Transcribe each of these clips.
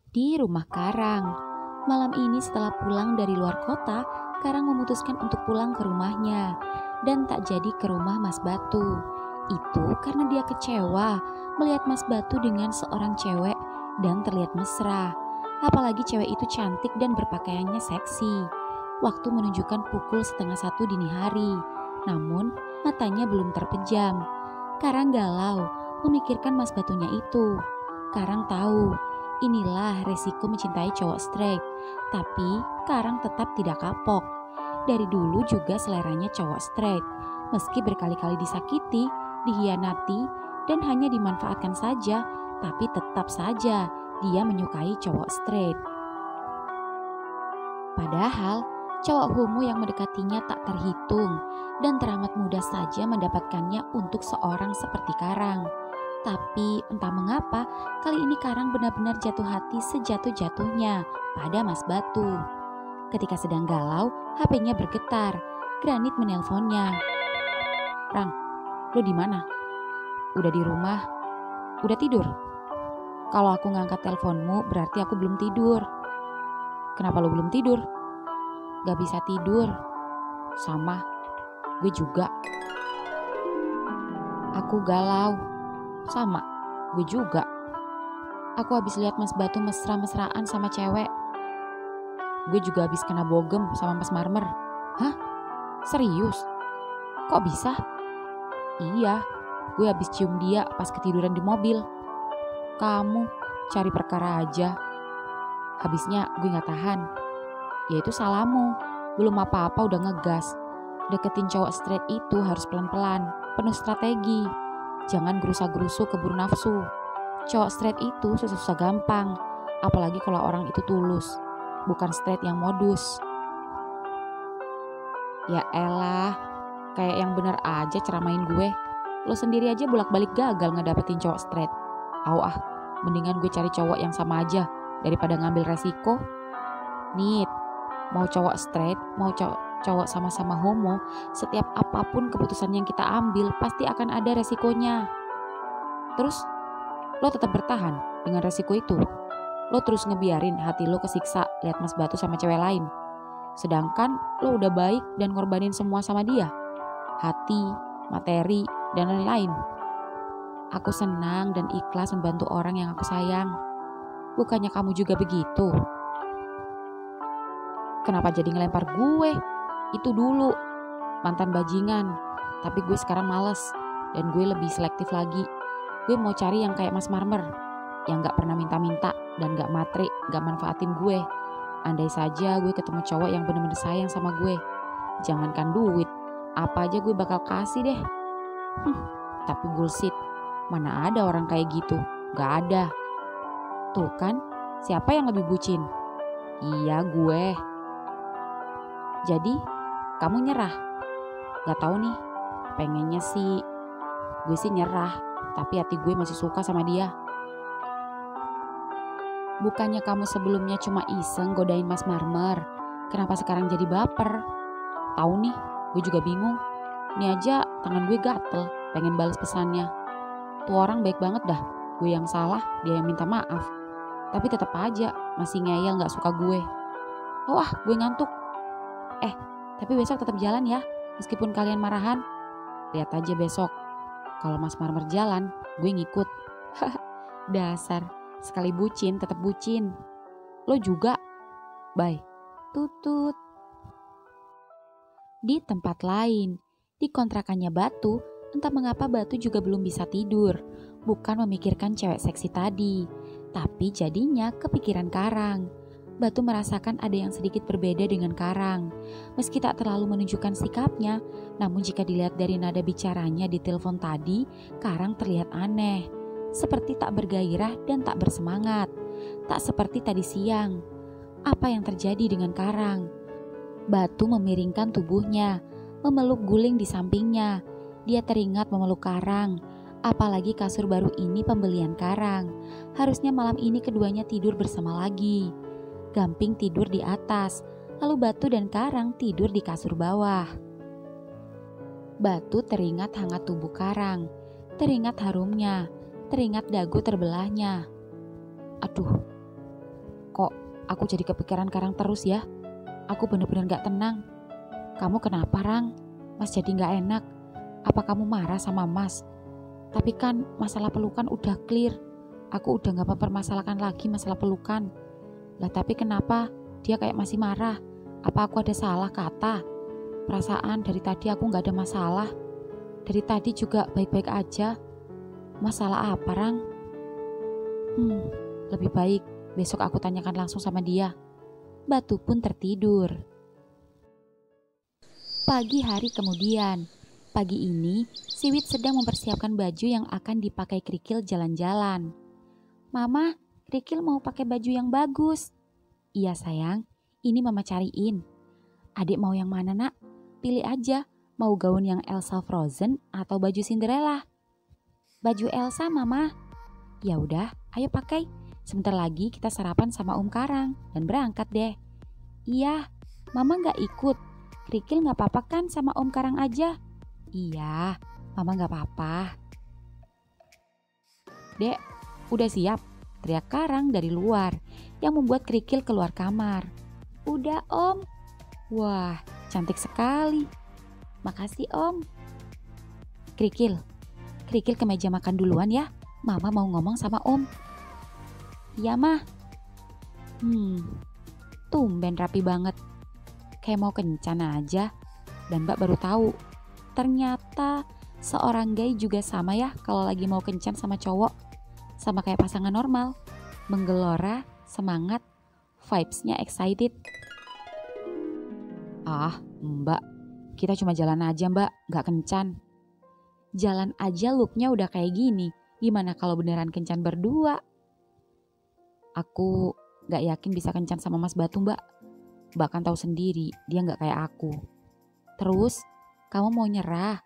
Di rumah Karang. Malam ini setelah pulang dari luar kota, Karang memutuskan untuk pulang ke rumahnya dan tak jadi ke rumah Mas Batu. Itu karena dia kecewa melihat Mas Batu dengan seorang cewek dan terlihat mesra. Apalagi cewek itu cantik dan berpakaiannya seksi. Waktu menunjukkan pukul 12:30 dini hari, namun matanya belum terpejam. Karang galau memikirkan Mas Batunya itu. Karang tahu inilah resiko mencintai cowok straight, tapi Karang tetap tidak kapok. Dari dulu juga seleranya cowok straight, meski berkali-kali disakiti, dihianati, dan hanya dimanfaatkan saja, tapi tetap saja dia menyukai cowok straight. Padahal cowok homo yang mendekatinya tak terhitung dan teramat mudah saja mendapatkannya untuk seorang seperti Karang. Tapi entah mengapa kali ini Karang benar-benar jatuh hati sejatuh-jatuhnya pada Mas Batu. Ketika sedang galau, HP-nya bergetar. Granit menelponnya. "Rang, lo di mana? Udah di rumah? Udah tidur? Kalau aku ngangkat teleponmu berarti aku belum tidur." "Kenapa lo belum tidur?" "Gak bisa tidur." "Sama, gue juga." "Aku galau." "Sama, gue juga. Aku habis lihat Mas Batu mesra-mesraan sama cewek." "Gue juga habis kena bogem sama Mas Marmer." "Hah? Serius? Kok bisa?" "Iya, gue habis cium dia pas ketiduran di mobil." "Kamu cari perkara aja." "Habisnya gue gak tahan." "Ya itu salahmu, belum apa-apa udah ngegas. Deketin cowok straight itu harus pelan-pelan, penuh strategi. Jangan gerusa-gerusu keburu nafsu. Cowok straight itu susah-susah gampang, apalagi kalau orang itu tulus, bukan straight yang modus." "Ya elah, kayak yang bener aja ceramain gue. Lo sendiri aja bolak-balik gagal ngedapetin cowok straight. Mendingan gue cari cowok yang sama aja daripada ngambil resiko." "Nit, mau cowok straight, mau cowok sama-sama homo, setiap apapun keputusan yang kita ambil pasti akan ada resikonya. Terus lo tetap bertahan dengan resiko itu. Lo terus ngebiarin hati lo kesiksa lihat Mas Batu sama cewek lain. Sedangkan lo udah baik dan ngorbanin semua sama dia. Hati, materi, dan lain-lain. Aku senang dan ikhlas membantu orang yang aku sayang. Bukannya kamu juga begitu?" "Kenapa jadi ngelempar gue? Itu dulu mantan bajingan. Tapi gue sekarang males dan gue lebih selektif lagi. Gue mau cari yang kayak Mas Marmer, yang gak pernah minta-minta dan gak matre, gak manfaatin gue. Andai saja gue ketemu cowok yang bener-bener sayang sama gue. Jangankan duit, apa aja gue bakal kasih deh." Tapi bullshit, mana ada orang kayak gitu? Gak ada. Tuh kan, siapa yang lebih bucin? Iya, gue. Jadi, kamu nyerah? Gak tahu nih, pengennya sih, gue sih nyerah, tapi hati gue masih suka sama dia. Bukannya kamu sebelumnya cuma iseng godain Mas Marmer, kenapa sekarang jadi baper? Tahu nih, gue juga bingung. Ini aja tangan gue gatel, pengen balas pesannya. Tuh orang baik banget dah, gue yang salah, dia yang minta maaf. Tapi tetap aja masih ngeyel gak suka gue. Gue ngantuk. Tapi besok tetap jalan ya, meskipun kalian marahan. Lihat aja besok, kalau Mas Marmer jalan, gue ngikut. Dasar, sekali bucin tetap bucin. Lo juga. Bye. Tutut. Di tempat lain, di kontrakannya Batu, entah mengapa Batu juga belum bisa tidur. Bukan memikirkan cewek seksi tadi, tapi jadinya kepikiran Karang. Batu merasakan ada yang sedikit berbeda dengan Karang. Meski tak terlalu menunjukkan sikapnya, namun jika dilihat dari nada bicaranya di telepon tadi, Karang terlihat aneh. Seperti tak bergairah dan tak bersemangat. Tak seperti tadi siang. Apa yang terjadi dengan Karang? Batu memiringkan tubuhnya, memeluk guling di sampingnya. Dia teringat memeluk Karang. Apalagi kasur baru ini pembelian Karang. Harusnya malam ini keduanya tidur bersama lagi. Gamping tidur di atas, lalu Batu dan Karang tidur di kasur bawah. Batu teringat hangat tubuh Karang, teringat harumnya, teringat dagu terbelahnya. Aduh, Aku jadi kepikiran Karang terus ya. Aku bener-bener gak tenang. Kamu kenapa, Rang? Mas jadi gak enak. Apa kamu marah sama Mas? Tapi kan masalah pelukan udah clear. Aku udah gak mempermasalahkan lagi masalah pelukan. Lah tapi kenapa dia kayak masih marah? Apa aku ada salah kata? Perasaan dari tadi aku gak ada masalah. Dari tadi juga baik-baik aja. Masalah apa, Rang? Lebih baik besok aku tanyakan langsung sama dia. Batu pun tertidur. Pagi hari kemudian. Pagi ini, Siwit sedang mempersiapkan baju yang akan dipakai Krikil jalan-jalan. Mama, Krikil mau pakai baju yang bagus. Iya sayang, ini mama cariin. Adik mau yang mana nak? Pilih aja, mau gaun yang Elsa Frozen atau baju Cinderella? Baju Elsa mama. Ya udah, ayo pakai. Sebentar lagi kita sarapan sama Om Karang dan berangkat deh. Iya, mama gak ikut. Krikil gak apa-apa kan sama Om Karang aja? Iya, mama gak apa-apa. Dek, udah siap? Teriak Karang dari luar yang membuat Krikil keluar kamar. Udah Om. Wah, cantik sekali. Makasih Om. Krikil ke meja makan duluan ya. Mama mau ngomong sama Om. Iya mah. Tumben rapi banget. Kayak mau kencan aja. Dan Mbak baru tahu. Ternyata seorang gay juga sama ya kalau lagi mau kencan sama cowok. Sama kayak pasangan normal. Menggelora, semangat, vibes-nya excited. Ah, Mbak. Kita cuma jalan aja Mbak, gak kencan. Jalan aja looknya udah kayak gini. Gimana kalau beneran kencan berdua? Aku gak yakin bisa kencan sama Mas Batu Mbak. Mbak kan tahu sendiri dia gak kayak aku. Terus kamu mau nyerah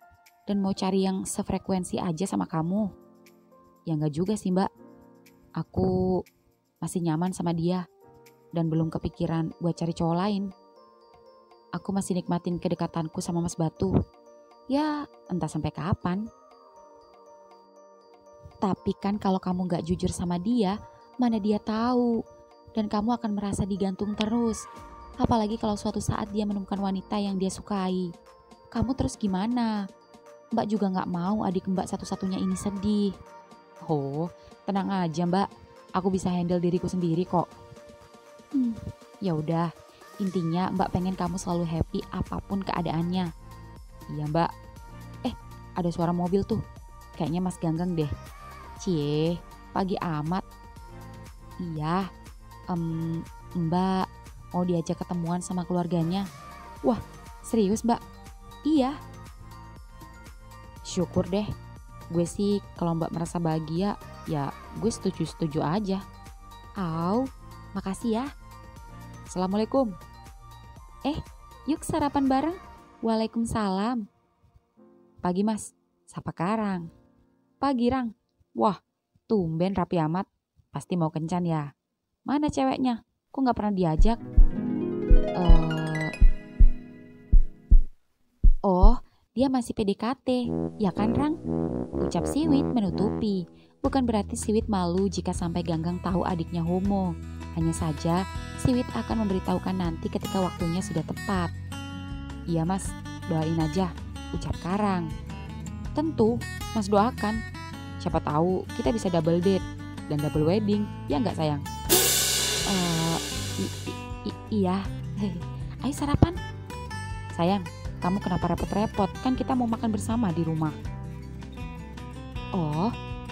dan mau cari yang sefrekuensi aja sama kamu? Ya gak juga sih Mbak. Aku masih nyaman sama dia dan belum kepikiran buat cari cowok lain. Aku masih nikmatin kedekatanku sama Mas Batu. Ya entah sampai kapan. Tapi kan kalau kamu gak jujur sama dia, mana dia tahu. Dan kamu akan merasa digantung terus. Apalagi kalau suatu saat dia menemukan wanita yang dia sukai. Kamu terus gimana? Mbak juga gak mau adik Mbak satu-satunya ini sedih. Oh, tenang aja Mbak. Aku bisa handle diriku sendiri kok. Ya udah. Intinya Mbak pengen kamu selalu happy apapun keadaannya. Iya Mbak. Ada suara mobil tuh. Kayaknya Mas Ganggang deh. Cie, pagi amat. Iya, Mbak mau diajak ketemuan sama keluarganya. Wah, serius Mbak? Iya. Syukur deh. Gue sih kalau Mbak merasa bahagia, ya gue setuju-setuju aja. Makasih ya. Assalamualaikum. Yuk sarapan bareng. Waalaikumsalam. Pagi Mas, sapa Karang. Pagi Rang. Wah, tumben rapi amat. Pasti mau kencan ya. Mana ceweknya? Kok gak pernah diajak? Oh, dia masih PDKT. Ya kan Rang? Ucap Siwit menutupi. Bukan berarti Siwit malu jika sampai Ganggang tahu adiknya homo. Hanya saja, Siwit akan memberitahukan nanti ketika waktunya sudah tepat. Iya Mas, doain aja. Ucap Karang. Tentu, Mas doakan. Siapa tahu kita bisa double date dan double wedding, ya nggak sayang? Iya. Ayo sarapan. Sayang, kamu kenapa repot-repot? Kan kita mau makan bersama di rumah. Oh,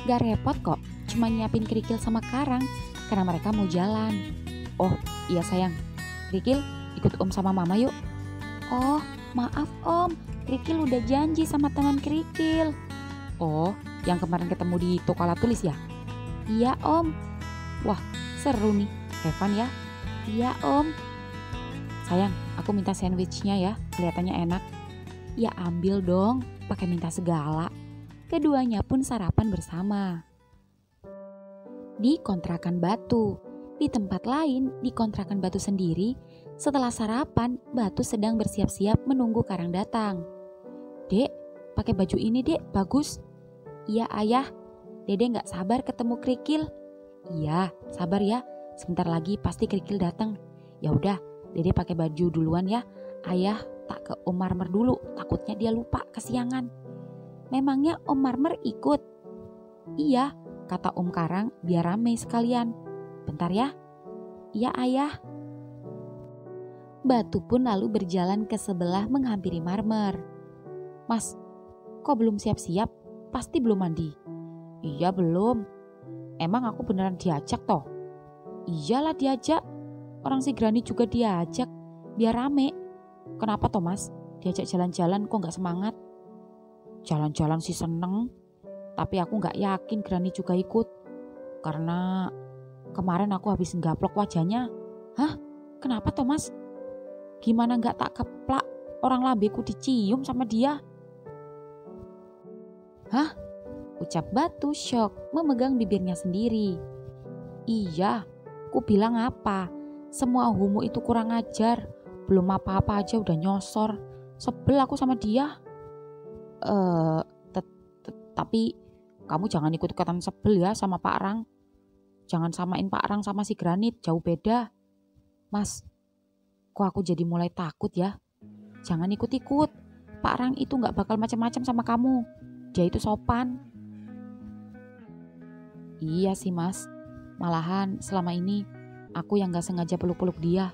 gak repot kok. Cuma nyiapin Krikil sama Karang karena mereka mau jalan. Oh, iya sayang. Krikil, ikut Om sama Mama yuk. Oh, maaf Om. Krikil udah janji sama teman Krikil. Oh, yang kemarin ketemu di toko alat tulis ya? Iya Om. Wah, seru nih. Evan ya? Iya Om. Sayang, aku minta sandwichnya ya. Kelihatannya enak. Ya ambil dong, pakai minta segala. Keduanya pun sarapan bersama. Di kontrakan Batu. Di tempat lain, di kontrakan Batu sendiri, setelah sarapan, Batu sedang bersiap-siap menunggu Karang datang. Dek, pakai baju ini dek, bagus. Iya ayah, Dede gak sabar ketemu Krikil. Iya, sabar ya. Sebentar lagi pasti kerikil datang. Ya udah, Dede pakai baju duluan ya. Ayah tak ke Om Marmer dulu, takutnya dia lupa kesiangan. Memangnya Om Marmer ikut? Iya, kata Om Karang biar rame sekalian. Bentar ya. Iya ayah. Batu pun lalu berjalan ke sebelah menghampiri Marmer. Mas, kok belum siap-siap? Pasti belum mandi. Iya belum. Emang aku beneran diajak toh? Iyalah diajak. Orang si Granit juga diajak. Biar rame. Kenapa toh mas? Diajak jalan-jalan kok gak semangat? Jalan-jalan sih seneng. Tapi aku gak yakin Granit juga ikut. Karena kemarin aku habis nggaplok wajahnya. Hah? Kenapa toh mas? Gimana gak tak keplak? Orang lambeku dicium sama dia. Hah? Ucap Batu syok memegang bibirnya sendiri. Iya, ku bilang apa? Semua homo itu kurang ajar. Belum apa-apa aja udah nyosor. Sebel aku sama dia. Tapi kamu jangan ikut-ikutan sebel ya sama Pak Rang. Jangan samain Pak Rang sama si Granit, jauh beda. Mas, kok aku jadi mulai takut ya? Jangan ikut-ikut. Pak Rang itu gak bakal macam-macam sama kamu. Dia itu sopan. Iya sih mas. Malahan selama ini aku yang gak sengaja peluk-peluk dia.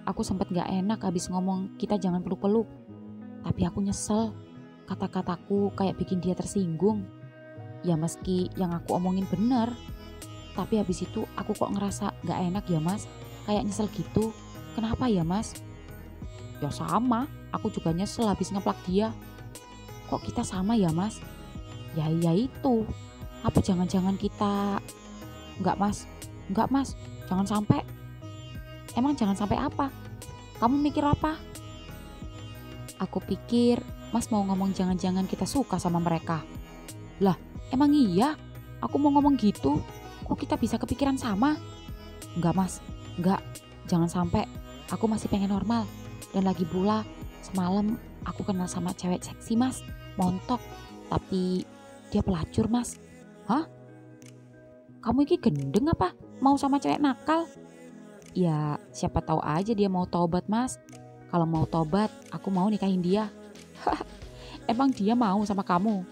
Aku sempat gak enak habis ngomong kita jangan peluk-peluk. Tapi aku nyesel. Kata-kataku kayak bikin dia tersinggung. Ya meski yang aku omongin bener. Tapi habis itu aku kok ngerasa gak enak ya mas. Kayak nyesel gitu. Kenapa ya mas? Ya sama. Aku juga nyesel habis ngeplak dia. Kok kita sama ya mas? Ya itu. Apa jangan-jangan kita... Enggak mas. Jangan sampai. Emang jangan sampai apa? Kamu mikir apa? Aku pikir mas mau ngomong jangan-jangan kita suka sama mereka. Lah, emang iya? Aku mau ngomong gitu. Kok kita bisa kepikiran sama? Enggak mas, enggak. Jangan sampai. Aku masih pengen normal. Dan lagi pula semalam aku kenal sama cewek seksi mas. Montok. Tapi dia pelacur mas. Hah? Kamu ini gendeng apa? Mau sama cewek nakal? Ya siapa tahu aja dia mau tobat mas. Kalau mau tobat aku mau nikahin dia. Emang dia mau sama kamu?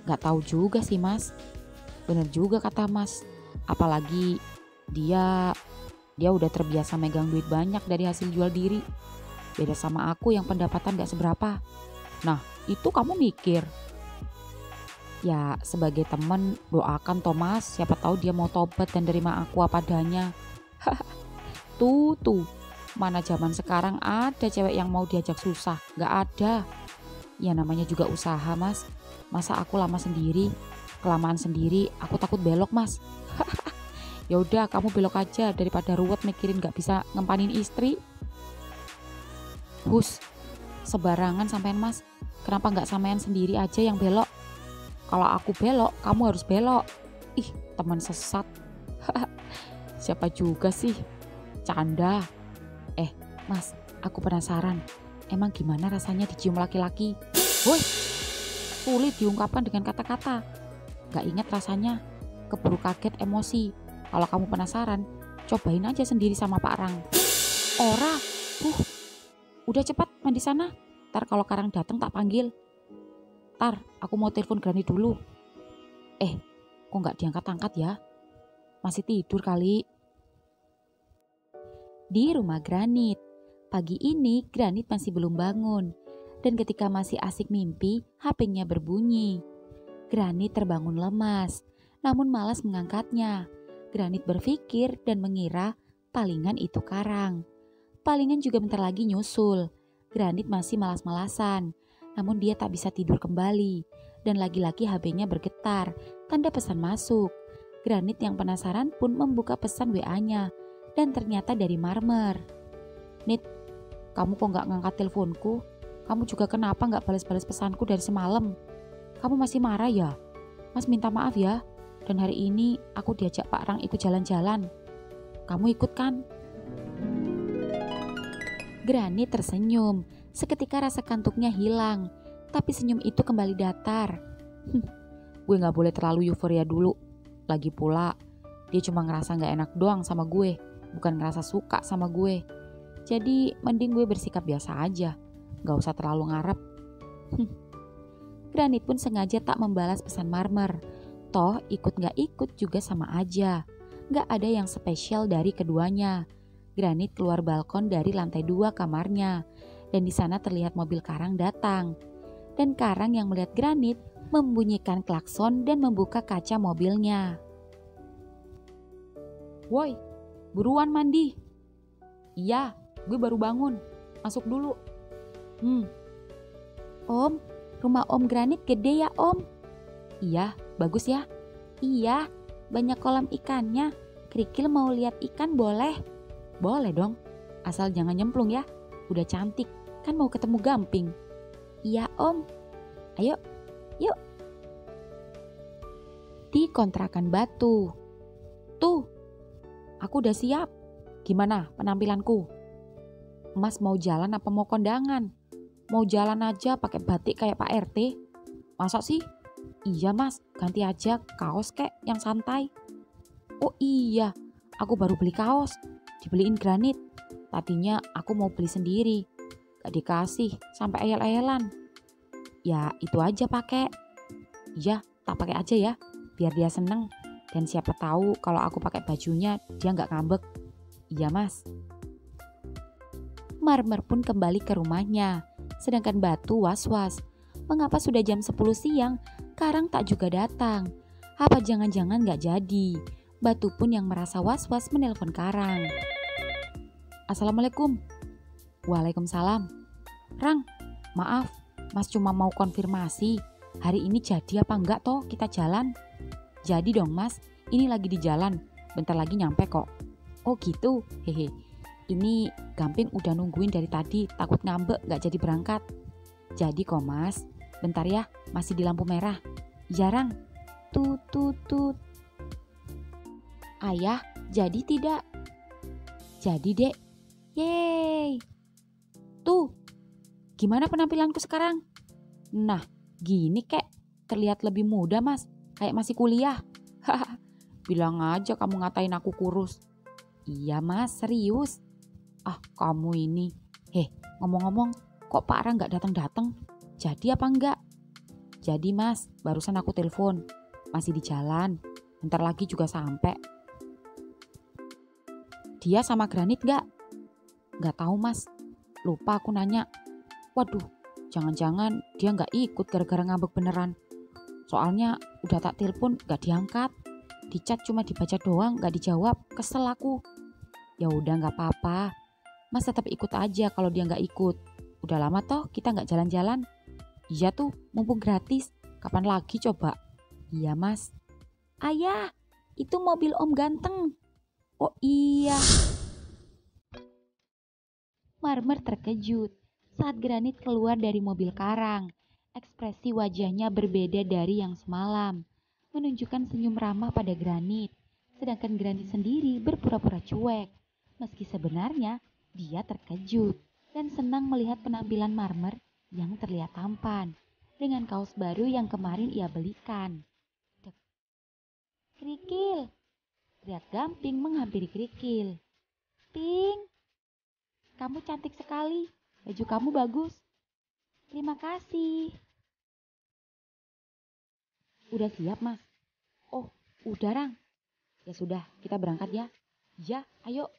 Gak tahu juga sih mas. Bener juga kata mas. Apalagi dia udah terbiasa megang duit banyak dari hasil jual diri. Beda sama aku yang pendapatan gak seberapa. Nah itu kamu mikir. Ya sebagai teman doakan Thomas, siapa tahu dia mau tobat dan terima aku apa adanya. Tuh, mana zaman sekarang ada cewek yang mau diajak susah, gak ada. Ya namanya juga usaha mas, masa aku lama sendiri, kelamaan sendiri, aku takut belok mas. Ya udah kamu belok aja daripada ruwet mikirin gak bisa ngempanin istri. Hus, sebarangan sampean mas, kenapa gak sampean sendiri aja yang belok? Kalau aku belok, kamu harus belok. Ih, teman sesat. Siapa juga sih? Canda. Mas, aku penasaran. Emang gimana rasanya dicium laki-laki? Woi, sulit diungkapkan dengan kata-kata. Gak ingat rasanya. Keburu kaget emosi. Kalau kamu penasaran, cobain aja sendiri sama Pak Rang. Ora, udah cepat mandi sana. Ntar kalau Karang datang tak panggil. Tar, aku mau telepon Granit dulu. Kok gak diangkat-angkat ya? Masih tidur kali. Di rumah Granit. Pagi ini Granit masih belum bangun. Dan ketika masih asik mimpi, HP-nya berbunyi. Granit terbangun lemas, namun malas mengangkatnya. Granit berpikir dan mengira palingan itu Karang. Palingan juga bentar lagi nyusul. Granit masih malas-malasan. Namun dia tak bisa tidur kembali dan lagi-lagi HP-nya bergetar, tanda pesan masuk. Granit yang penasaran pun membuka pesan WA-nya dan ternyata dari Marmer. Nit, kamu kok gak ngangkat teleponku? Kamu juga kenapa gak balas-balas pesanku dari semalam? Kamu masih marah ya? Mas minta maaf ya, dan hari ini aku diajak Pak Rang ikut jalan-jalan. Kamu ikut kan? Granit tersenyum. Seketika rasa kantuknya hilang, tapi senyum itu kembali datar. Gue gak boleh terlalu euforia dulu. Lagi pula, Dia cuma ngerasa gak enak doang sama gue, bukan ngerasa suka sama gue. Jadi mending gue bersikap biasa aja, gak usah terlalu ngarep. Granit pun sengaja tak membalas pesan Marmer. Toh ikut gak ikut juga sama aja. Gak ada yang spesial dari keduanya. Granit keluar balkon dari lantai 2 kamarnya. Dan di sana terlihat mobil Karang datang. Dan Karang yang melihat Granit membunyikan klakson dan membuka kaca mobilnya. Woi, buruan mandi. Iya, gue baru bangun. Masuk dulu. Om, rumah Om Granit gede ya Om? Iya, bagus ya? Iya, banyak kolam ikannya. Krikil mau lihat ikan boleh? Boleh dong, asal jangan nyemplung ya. Udah cantik, kan mau ketemu Gamping. Iya Om, ayo, yuk. Di kontrakan batu. Tuh, aku udah siap. Gimana penampilanku? Mas mau jalan apa mau kondangan? Mau jalan aja pakai batik kayak Pak RT? Masa sih? Iya mas, ganti aja kaos kek yang santai. Oh iya, aku baru beli kaos. Dibeliin Granit. Tadinya aku mau beli sendiri. Gak dikasih, sampai ayel-ayelan. Ya itu aja pakai. Iya, tak pakai aja ya, biar dia seneng. Dan siapa tahu kalau aku pakai bajunya dia gak ngambek. Iya mas. Marmer pun kembali ke rumahnya. Sedangkan Batu was-was. Mengapa sudah jam 10 siang, Karang tak juga datang? Apa jangan-jangan gak jadi? Batu pun yang merasa was-was menelpon Karang. Assalamualaikum. Waalaikumsalam. Rang, maaf, Mas cuma mau konfirmasi. Hari ini jadi apa enggak toh kita jalan? Jadi dong Mas, ini lagi di jalan. Bentar lagi nyampe kok. Oh gitu, hehe. Ini Gamping udah nungguin dari tadi, takut ngambek gak jadi berangkat. Jadi kok Mas, bentar ya, masih di lampu merah. Jarang. Tut tut tut. Ayah, jadi tidak? Jadi dek. Yeay. Tuh, gimana penampilanku sekarang? Nah, gini kek, terlihat lebih muda Mas, kayak masih kuliah. Haha, bilang aja kamu ngatain aku kurus. Iya Mas, serius. Ah, kamu ini. Ngomong-ngomong, kok Pak Rang gak datang-datang? Jadi apa enggak? Jadi Mas, barusan aku telepon. Masih di jalan, bentar lagi juga sampai. Dia sama Granit gak? Gak tahu Mas, lupa aku nanya. Waduh, jangan-jangan dia gak ikut gara-gara ngambek beneran. Soalnya udah tak telepon gak diangkat. Di chat cuma dibaca doang gak dijawab, kesel aku. Ya udah gak apa-apa, Mas tetap ikut aja kalau dia gak ikut. Udah lama toh kita gak jalan-jalan. Iya tuh, mumpung gratis. Kapan lagi coba? Iya Mas. Ayah, itu mobil Om Ganteng. Oh iya. Marmer terkejut saat Granit keluar dari mobil Karang. Ekspresi wajahnya berbeda dari yang semalam, menunjukkan senyum ramah pada Granit. Sedangkan Granit sendiri berpura-pura cuek, meski sebenarnya dia terkejut dan senang melihat penampilan Marmer yang terlihat tampan dengan kaos baru yang kemarin ia belikan. Dek. Krikil, teriak Gamping menghampiri Krikil. Ping, kamu cantik sekali, baju kamu bagus. Terima kasih. Udah siap Mas? Oh, udah Rang. Ya sudah, kita berangkat ya. Ya, ayo.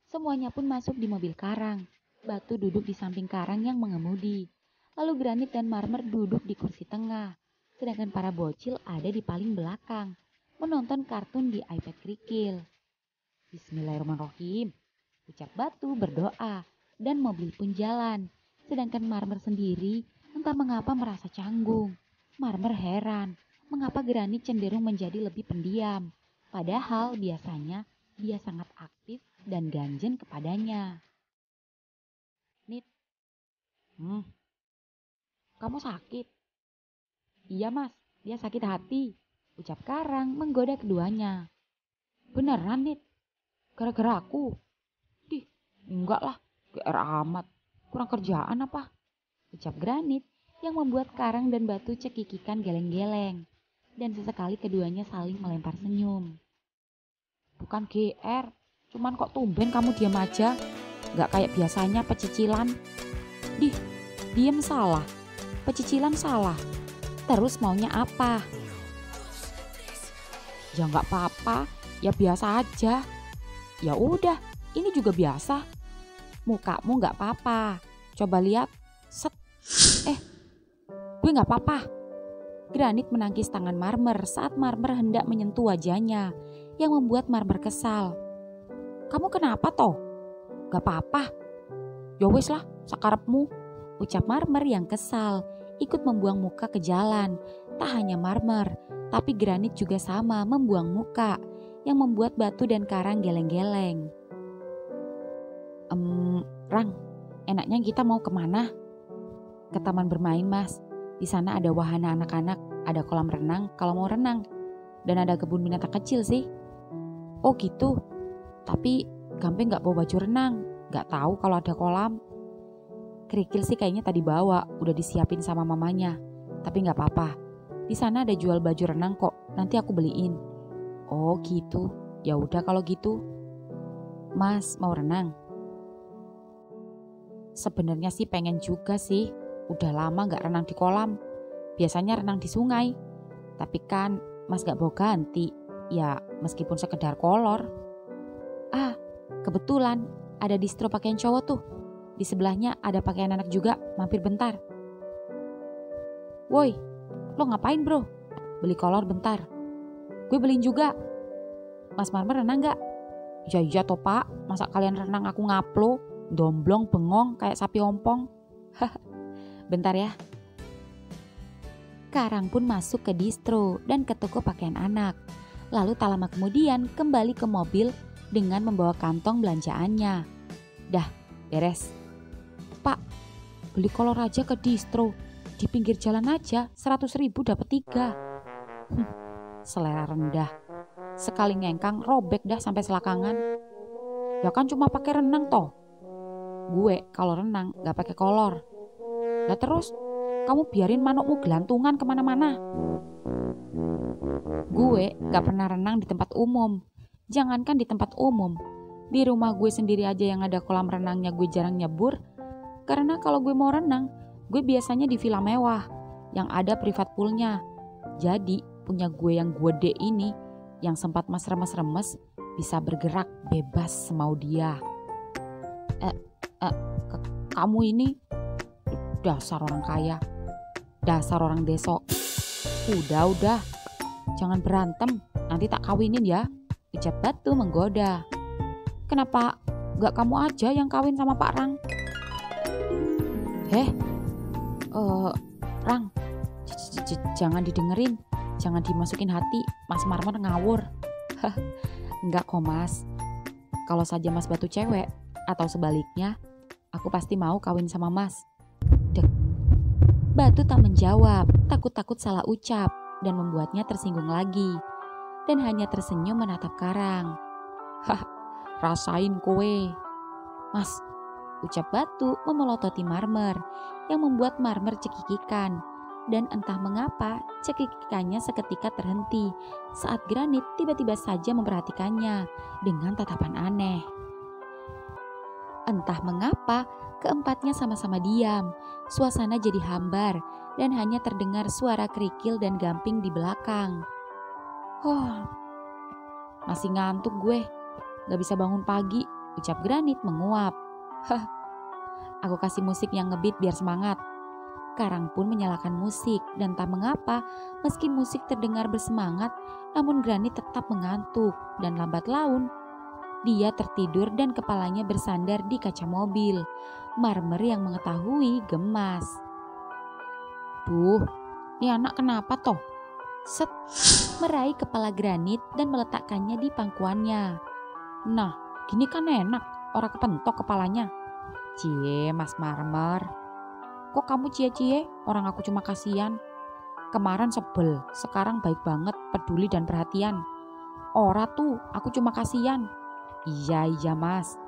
Semuanya pun masuk di mobil Karang. Batu duduk di samping Karang yang mengemudi. Lalu Granit dan Marmer duduk di kursi tengah. Sedangkan para bocil ada di paling belakang, menonton kartun di iPad Krikil. Bismillahirrahmanirrahim, ucap Batu berdoa, dan mobil pun jalan. Sedangkan Marmer sendiri entah mengapa merasa canggung. Marmer heran, mengapa Granit cenderung menjadi lebih pendiam. Padahal biasanya dia sangat aktif dan ganjen kepadanya. Nit, kamu sakit? Iya Mas, dia sakit hati, ucap Karang menggoda keduanya. Beneran Nit? Gara-gara aku? Dih, enggak lah, GR amat. Kurang kerjaan apa? Ucap Granit yang membuat Karang dan Batu cekikikan geleng-geleng. Dan sesekali keduanya saling melempar senyum. bukan GR. Cuman kok tumben kamu diam aja. Gak kayak biasanya pecicilan. Diem salah. Pecicilan salah. Terus maunya apa? Ya gak apa-apa. Ya biasa aja. Ya udah, ini juga biasa. Mukamu gak apa-apa. Coba lihat. Set. Gue gak apa-apa. Granit menangkis tangan Marmer saat Marmer hendak menyentuh wajahnya, yang membuat Marmer kesal. Kamu kenapa toh? Gak apa-apa. Ya wis lah, sakarepmu, ucap Marmer yang kesal, ikut membuang muka ke jalan. Tak hanya Marmer, tapi Granit juga sama membuang muka, yang membuat batu dan karang geleng-geleng. Rang, enaknya kita mau kemana? Ke taman bermain, Mas. Di sana ada wahana anak-anak, ada kolam renang kalau mau renang, dan ada kebun binatang kecil sih. Oh gitu, tapi Gampe gak bawa baju renang, gak tahu kalau ada kolam. Kerikil sih kayaknya tadi bawa, udah disiapin sama mamanya, tapi gak apa-apa. Di sana ada jual baju renang kok, nanti aku beliin. Oh gitu, ya udah kalau gitu. Mas mau renang? Sebenarnya sih pengen juga sih. Udah lama gak renang di kolam. Biasanya renang di sungai. Tapi kan Mas gak bawa ganti. Ya meskipun sekedar kolor. Kebetulan ada distro pakaian cowok tuh. Di sebelahnya ada pakaian anak juga. Mampir bentar. Woi, lo ngapain bro? Beli kolor bentar. Gue beliin juga. Mas Marmer renang gak? Ya iya toh pak. Masa kalian renang aku ngaplo? Domblong bengong kayak sapi ompong. Bentar ya. Karang pun masuk ke distro dan ke toko pakaian anak. Lalu tak lama kemudian kembali ke mobil dengan membawa kantong belanjaannya. Dah, beres. Pak, beli kolor aja ke distro. Di pinggir jalan aja 100.000 dapat 3. Selera rendah. Sekali ngengkang robek dah sampai selakangan. Ya kan cuma pakai renang toh. Gue kalau renang gak pakai kolor. Lah terus, kamu biarin manukmu gelantungan kemana-mana. Gue gak pernah renang di tempat umum. Jangankan di tempat umum, di rumah gue sendiri aja yang ada kolam renangnya gue jarang nyebur. Karena kalau gue mau renang, gue biasanya di villa mewah yang ada privat poolnya. Jadi punya gue yang gede ini, yang sempat mas remes-remes, bisa bergerak bebas semau dia. Kamu ini dasar orang kaya, dasar orang desok. Udah, jangan berantem, nanti tak kawinin ya, ucap Batu menggoda. Kenapa gak kamu aja yang kawin sama Pak Rang? Rang, jangan didengerin, jangan dimasukin hati, Mas Marmer ngawur. Enggak kok mas, kalau saja Mas Batu cewek, atau sebaliknya, aku pasti mau kawin sama Mas. Batu tak menjawab, takut-takut salah ucap dan membuatnya tersinggung lagi. Dan hanya tersenyum menatap Karang. Rasain kowe. Mas, ucap Batu memelototi Marmer yang membuat Marmer cekikikan. Dan entah mengapa cekikikannya seketika terhenti saat Granit tiba-tiba saja memperhatikannya dengan tatapan aneh. Entah mengapa keempatnya sama-sama diam. Suasana jadi hambar dan hanya terdengar suara kerikil dan gamping di belakang. Masih ngantuk gue. Gak bisa bangun pagi, ucap Granit menguap. Aku kasih musik yang ngebeat biar semangat. Karang pun menyalakan musik dan tak mengapa meski musik terdengar bersemangat, namun Granit tetap mengantuk dan lambat laun dia tertidur dan kepalanya bersandar di kaca mobil. Marmer yang mengetahui gemas. Duh, ini anak kenapa toh? Set, meraih kepala Granit dan meletakkannya di pangkuannya. Nah, gini kan enak, orang kepentok kepalanya. Cie, Mas Marmer. Kok kamu cie-cie? Orang aku cuma kasihan. Kemarin sebel, sekarang baik banget, peduli dan perhatian. Ora tuh, aku cuma kasihan. Iya mas.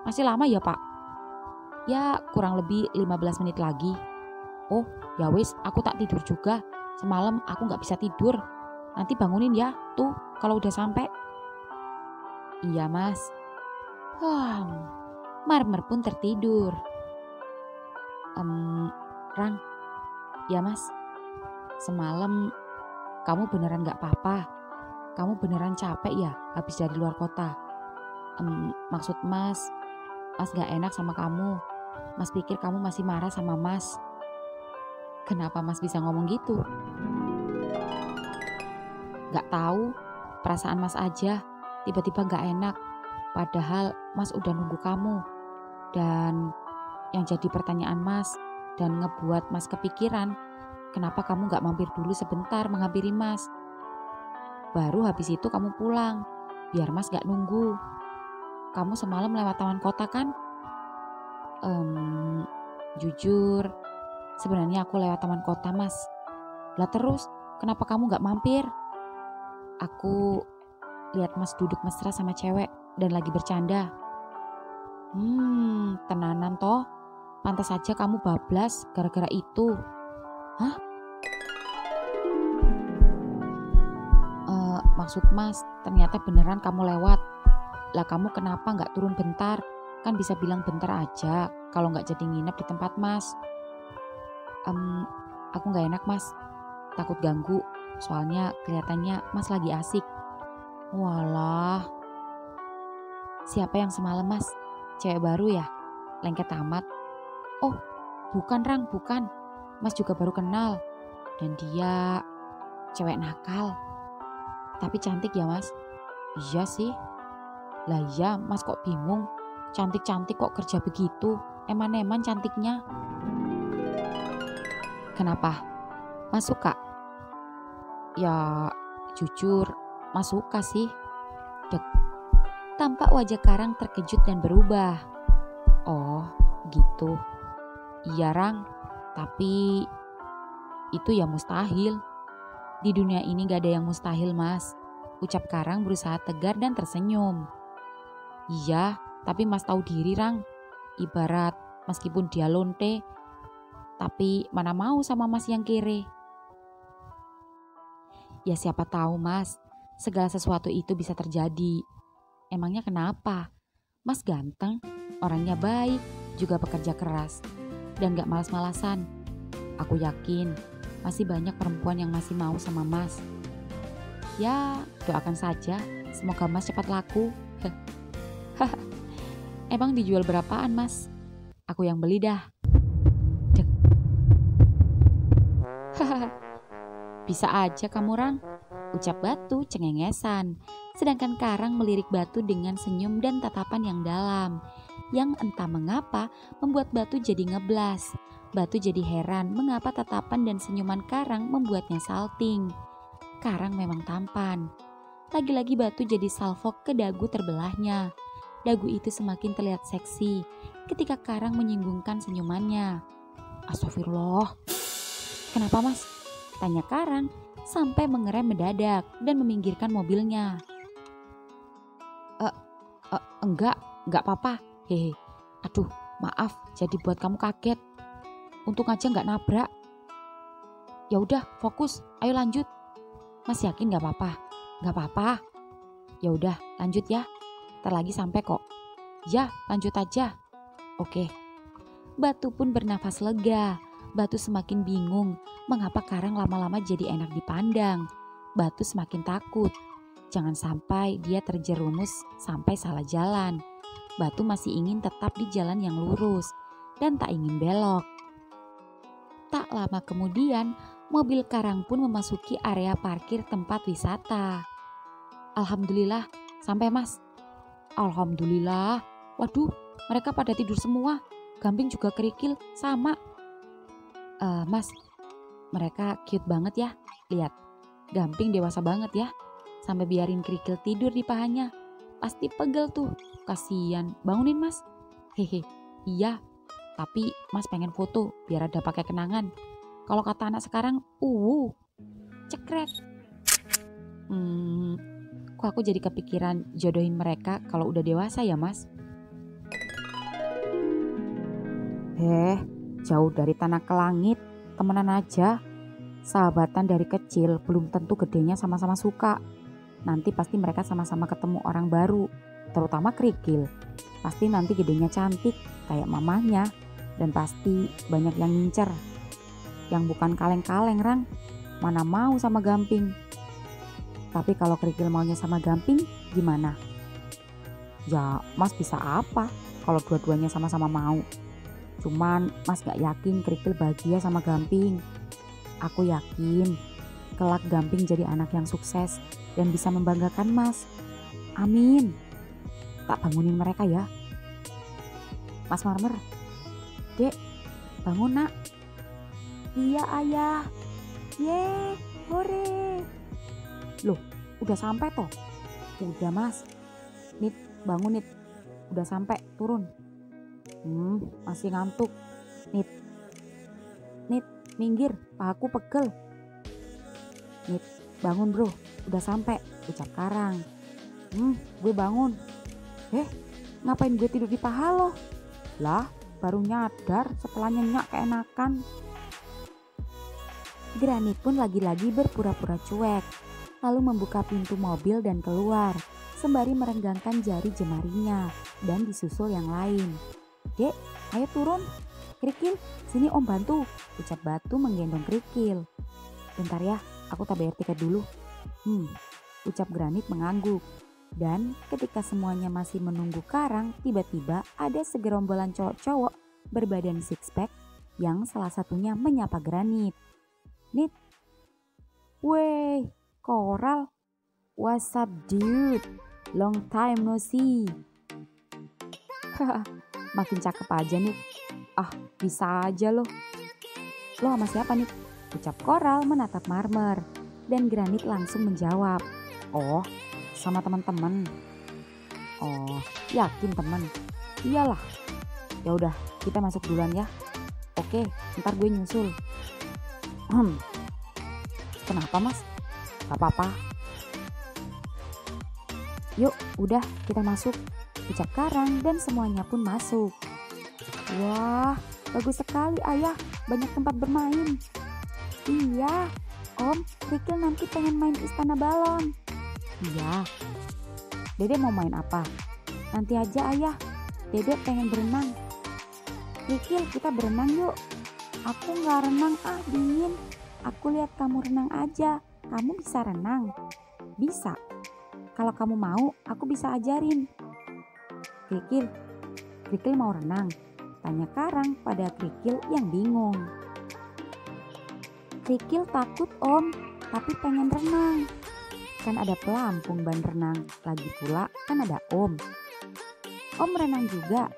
Masih lama ya pak? Ya kurang lebih 15 menit lagi. Oh ya wis, aku tak tidur juga. Semalam aku gak bisa tidur. Nanti bangunin ya, tuh kalau udah sampai. Iya mas. Marmer pun tertidur. Rang, ya mas, semalam kamu beneran gak apa-apa? Kamu beneran capek ya habis dari luar kota? Maksud mas gak enak sama kamu. Mas pikir kamu masih marah sama mas. Kenapa mas bisa ngomong gitu? Gak tahu, perasaan mas aja tiba-tiba gak enak. Padahal mas udah nunggu kamu. Dan yang jadi pertanyaan mas dan ngebuat mas kepikiran, kenapa kamu gak mampir dulu sebentar menghampiri mas? Baru habis itu kamu pulang, biar mas gak nunggu. Kamu semalam lewat taman kota kan? Jujur, sebenarnya aku lewat taman kota mas. Lah terus, kenapa kamu gak mampir? Aku lihat mas duduk mesra sama cewek dan lagi bercanda. Tenanan toh. Pantas saja kamu bablas gara-gara itu. Hah? Maksud mas, ternyata beneran kamu lewat. Lah kamu kenapa gak turun bentar? Kan bisa bilang bentar aja kalau gak jadi nginep di tempat mas. Aku gak enak mas, takut ganggu. Soalnya kelihatannya mas lagi asik. Walah. Siapa yang semalam mas? Cewek baru ya? Lengket amat. Oh, bukan Rang, bukan. Mas juga baru kenal. Dan dia cewek nakal. Tapi cantik ya mas? Iya sih. Lah iya, mas kok bingung? Cantik-cantik kok kerja begitu? Eman-eman cantiknya. Kenapa? Mas suka? Ya, jujur, mas suka sih. Dek. Tampak wajah Karang terkejut dan berubah. Oh, gitu. Iya Rang, tapi itu ya mustahil. Di dunia ini gak ada yang mustahil mas. Ucap Karang berusaha tegar dan tersenyum. Iya, tapi mas tahu diri Rang. Ibarat meskipun dia lonte, tapi mana mau sama mas yang kere. Ya siapa tahu mas, segala sesuatu itu bisa terjadi. Emangnya kenapa? Mas ganteng, orangnya baik, juga pekerja keras, dan gak malas-malasan. Aku yakin masih banyak perempuan yang masih mau sama mas. Ya doakan saja, semoga mas cepat laku. Emang dijual berapaan mas? Aku yang beli dah. Bisa aja kamu Rang, ucap Batu cengengesan. Sedangkan Karang melirik Batu dengan senyum dan tatapan yang dalam. Yang entah mengapa membuat Batu jadi ngeblas. Batu jadi heran mengapa tatapan dan senyuman Karang membuatnya salting. Karang memang tampan. Lagi-lagi Batu jadi salvok ke dagu terbelahnya. Dagu itu semakin terlihat seksi ketika Karang menyinggungkan senyumannya. Astagfirullah. Kenapa mas? Tanya Karang sampai mengerem mendadak dan meminggirkan mobilnya. Enggak apa-apa. Hehe. Aduh, maaf jadi buat kamu kaget. Untung aja enggak nabrak. Ya udah, fokus. Ayo lanjut. Mas yakin enggak apa-apa? Enggak apa-apa. Ya udah, lanjut ya. Ntar lagi sampai kok. Ya, lanjut aja. Oke. Batu pun bernafas lega. Batu semakin bingung mengapa Karang lama-lama jadi enak dipandang. Batu semakin takut. Jangan sampai dia terjerumus sampai salah jalan. Batu masih ingin tetap di jalan yang lurus dan tak ingin belok. Tak lama kemudian, mobil Karang pun memasuki area parkir tempat wisata. Alhamdulillah, sampai mas. Alhamdulillah. Waduh, mereka pada tidur semua. Gamping juga kerikil, sama. Mas, mereka cute banget ya. Lihat, Gamping dewasa banget ya. Sampai biarin kerikil tidur di pahanya. Pasti pegel tuh. Kasian, bangunin mas. Hehe, iya. Tapi mas pengen foto biar ada pakai kenangan. Kalau kata anak sekarang, cekrek. Kok aku jadi kepikiran jodohin mereka kalau udah dewasa ya mas? Jauh dari tanah ke langit, temenan aja. Sahabatan dari kecil belum tentu gedenya sama-sama suka. Nanti pasti mereka sama-sama ketemu orang baru, terutama kerikil. Pasti nanti gedenya cantik kayak mamahnya dan pasti banyak yang ngincer. Yang bukan kaleng-kaleng, Rang. Mana mau sama Gamping. Tapi kalau kerikil maunya sama Gamping gimana? Ya Mas bisa apa kalau dua-duanya sama-sama mau. Cuman Mas gak yakin kerikil bahagia sama Gamping. Aku yakin kelak Gamping jadi anak yang sukses dan bisa membanggakan Mas. Amin. Tak bangunin mereka ya. Mas Marmer, Dek, bangun nak. Iya ayah. Ye, hore. Loh, udah sampai toh? Udah Mas. Nit, bangun Nit. Udah sampai, turun. Masih ngantuk. Nit, minggir, pahaku pegel. Nit, bangun bro, udah sampai, ucap Karang. Gue bangun. Ngapain gue tidur di paha lo? Lah, baru nyadar setelah nyenyak keenakan. Granit pun lagi-lagi berpura-pura cuek, lalu membuka pintu mobil dan keluar, sembari merenggangkan jari jemarinya dan disusul yang lain. Dek, ayo turun. Kerikil, sini om bantu, ucap Batu menggendong Kerikil. Bentar ya, aku tak bayar tiket dulu. Ucap Granit mengangguk. Dan ketika semuanya masih menunggu Karang, tiba-tiba ada segerombolan cowok-cowok berbadan six pack yang salah satunya menyapa Granit. Nit, wey, Koral, what's up dude, long time no see. Makin cakep aja Nit. Bisa aja loh. Lo sama siapa Nit? Ucap Koral menatap Marmer. Dan Granit langsung menjawab, oh sama teman-teman. Oh yakin teman? Iyalah. Ya udah kita masuk duluan ya. Oke, ntar gue nyusul. Kenapa mas? Gak apa-apa. Yuk udah kita masuk, ucap Karang dan semuanya pun masuk. Wah bagus sekali ayah, banyak tempat bermain. Iya om, Kerikil nanti pengen main istana balon. Iya. Dede mau main apa? Nanti aja ayah, Dede pengen berenang. Kerikil kita berenang yuk. Aku gak renang dingin. Aku lihat kamu renang aja. Kamu bisa renang? Bisa. Kalau kamu mau, aku bisa ajarin. Kerikil mau renang? Tanya Karang pada Kerikil yang bingung. Kerikil takut om, tapi pengen renang. Kan ada pelampung ban renang. Lagi pula kan ada om. Om renang juga?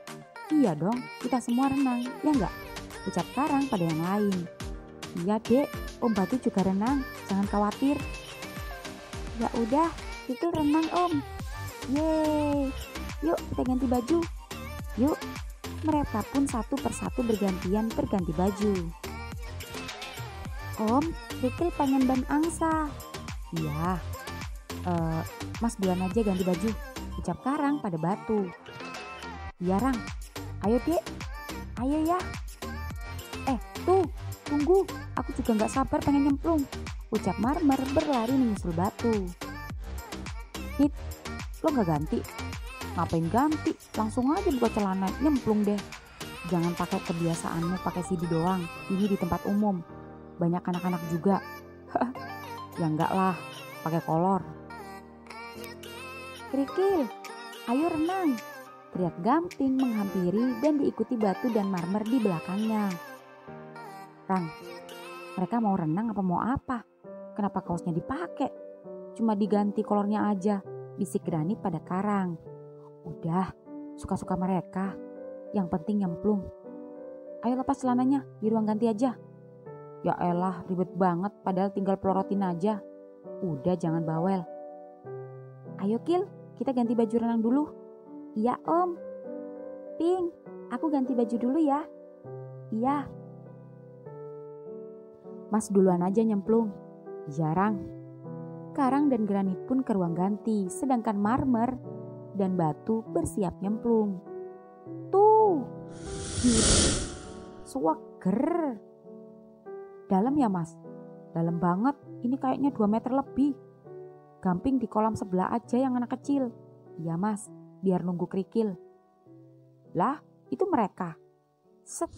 Iya dong, kita semua renang, ya enggak? Ucap Karang pada yang lain. Iya dek, om Batu juga renang, jangan khawatir. Ya udah, Kerikil renang om. Yeay, yuk kita ganti baju. Yuk, mereka pun satu persatu berganti baju. Om, Kerikil pengen ban angsa. Iya, mas duluan aja ganti baju, ucap Karang pada Batu. Iya Rang, ayo dek, ayo ya. Tuh, tunggu, aku juga gak sabar pengen nyemplung, ucap Marmer berlari menyusul Batu. Nit, lo gak ganti? Ngapain ganti? Langsung aja buka celana, nyemplung deh. Jangan pakai kebiasaanmu pakai CD doang, ini di tempat umum. Banyak anak-anak juga. Ya enggak lah, pakai kolor. Kerikil, ayo renang, teriak Gamping menghampiri dan diikuti Batu dan Marmer di belakangnya. Rang, mereka mau renang apa mau apa? Kenapa kaosnya dipakai? Cuma diganti kolornya aja, bisik Granit pada Karang. Udah, suka-suka mereka. Yang penting nyemplung. Ayo lepas celananya, di ruang ganti aja. Ya elah, ribet banget padahal tinggal pelorotin aja. Udah jangan bawel. Ayo Kil, kita ganti baju renang dulu. Iya om. Ping, aku ganti baju dulu ya. Iya. Mas duluan aja nyemplung. Jarang. Karang dan Granit pun ke ruang ganti, sedangkan Marmer dan Batu bersiap nyemplung. Tuh, suwager. Dalam ya mas? Dalam banget, ini kayaknya 2 meter lebih. Gamping di kolam sebelah aja yang anak kecil. Iya mas, biar nunggu kerikil. Lah, itu mereka. Set.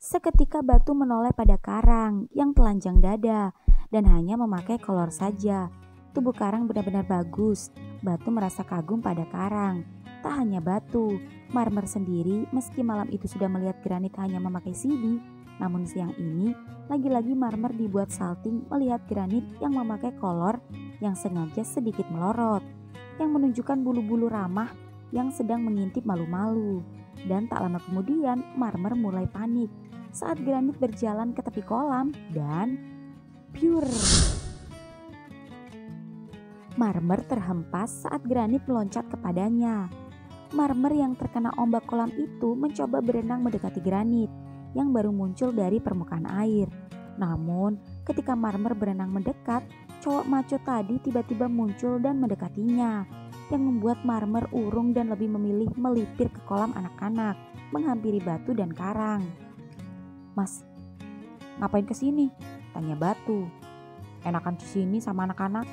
Seketika batu menoleh pada karang yang telanjang dada dan hanya memakai kolor saja. Tubuh karang benar-benar bagus. Batu merasa kagum pada karang. Tak hanya batu, Marmer sendiri meski malam itu sudah melihat granit hanya memakai CD, namun siang ini lagi-lagi Marmer dibuat salting melihat granit yang memakai kolor yang sengaja sedikit melorot, yang menunjukkan bulu-bulu ramah yang sedang mengintip malu-malu. Dan tak lama kemudian Marmer mulai panik saat granit berjalan ke tepi kolam dan pure. Marmer terhempas saat granit meloncat kepadanya. Marmer yang terkena ombak kolam itu mencoba berenang mendekati granit yang baru muncul dari permukaan air. Namun ketika Marmer berenang mendekat, cowok maco tadi tiba-tiba muncul dan mendekatinya, yang membuat Marmer urung dan lebih memilih melipir ke kolam anak-anak, menghampiri batu dan karang. Mas, ngapain kesini? Tanya batu. Enakan di sini sama anak-anak,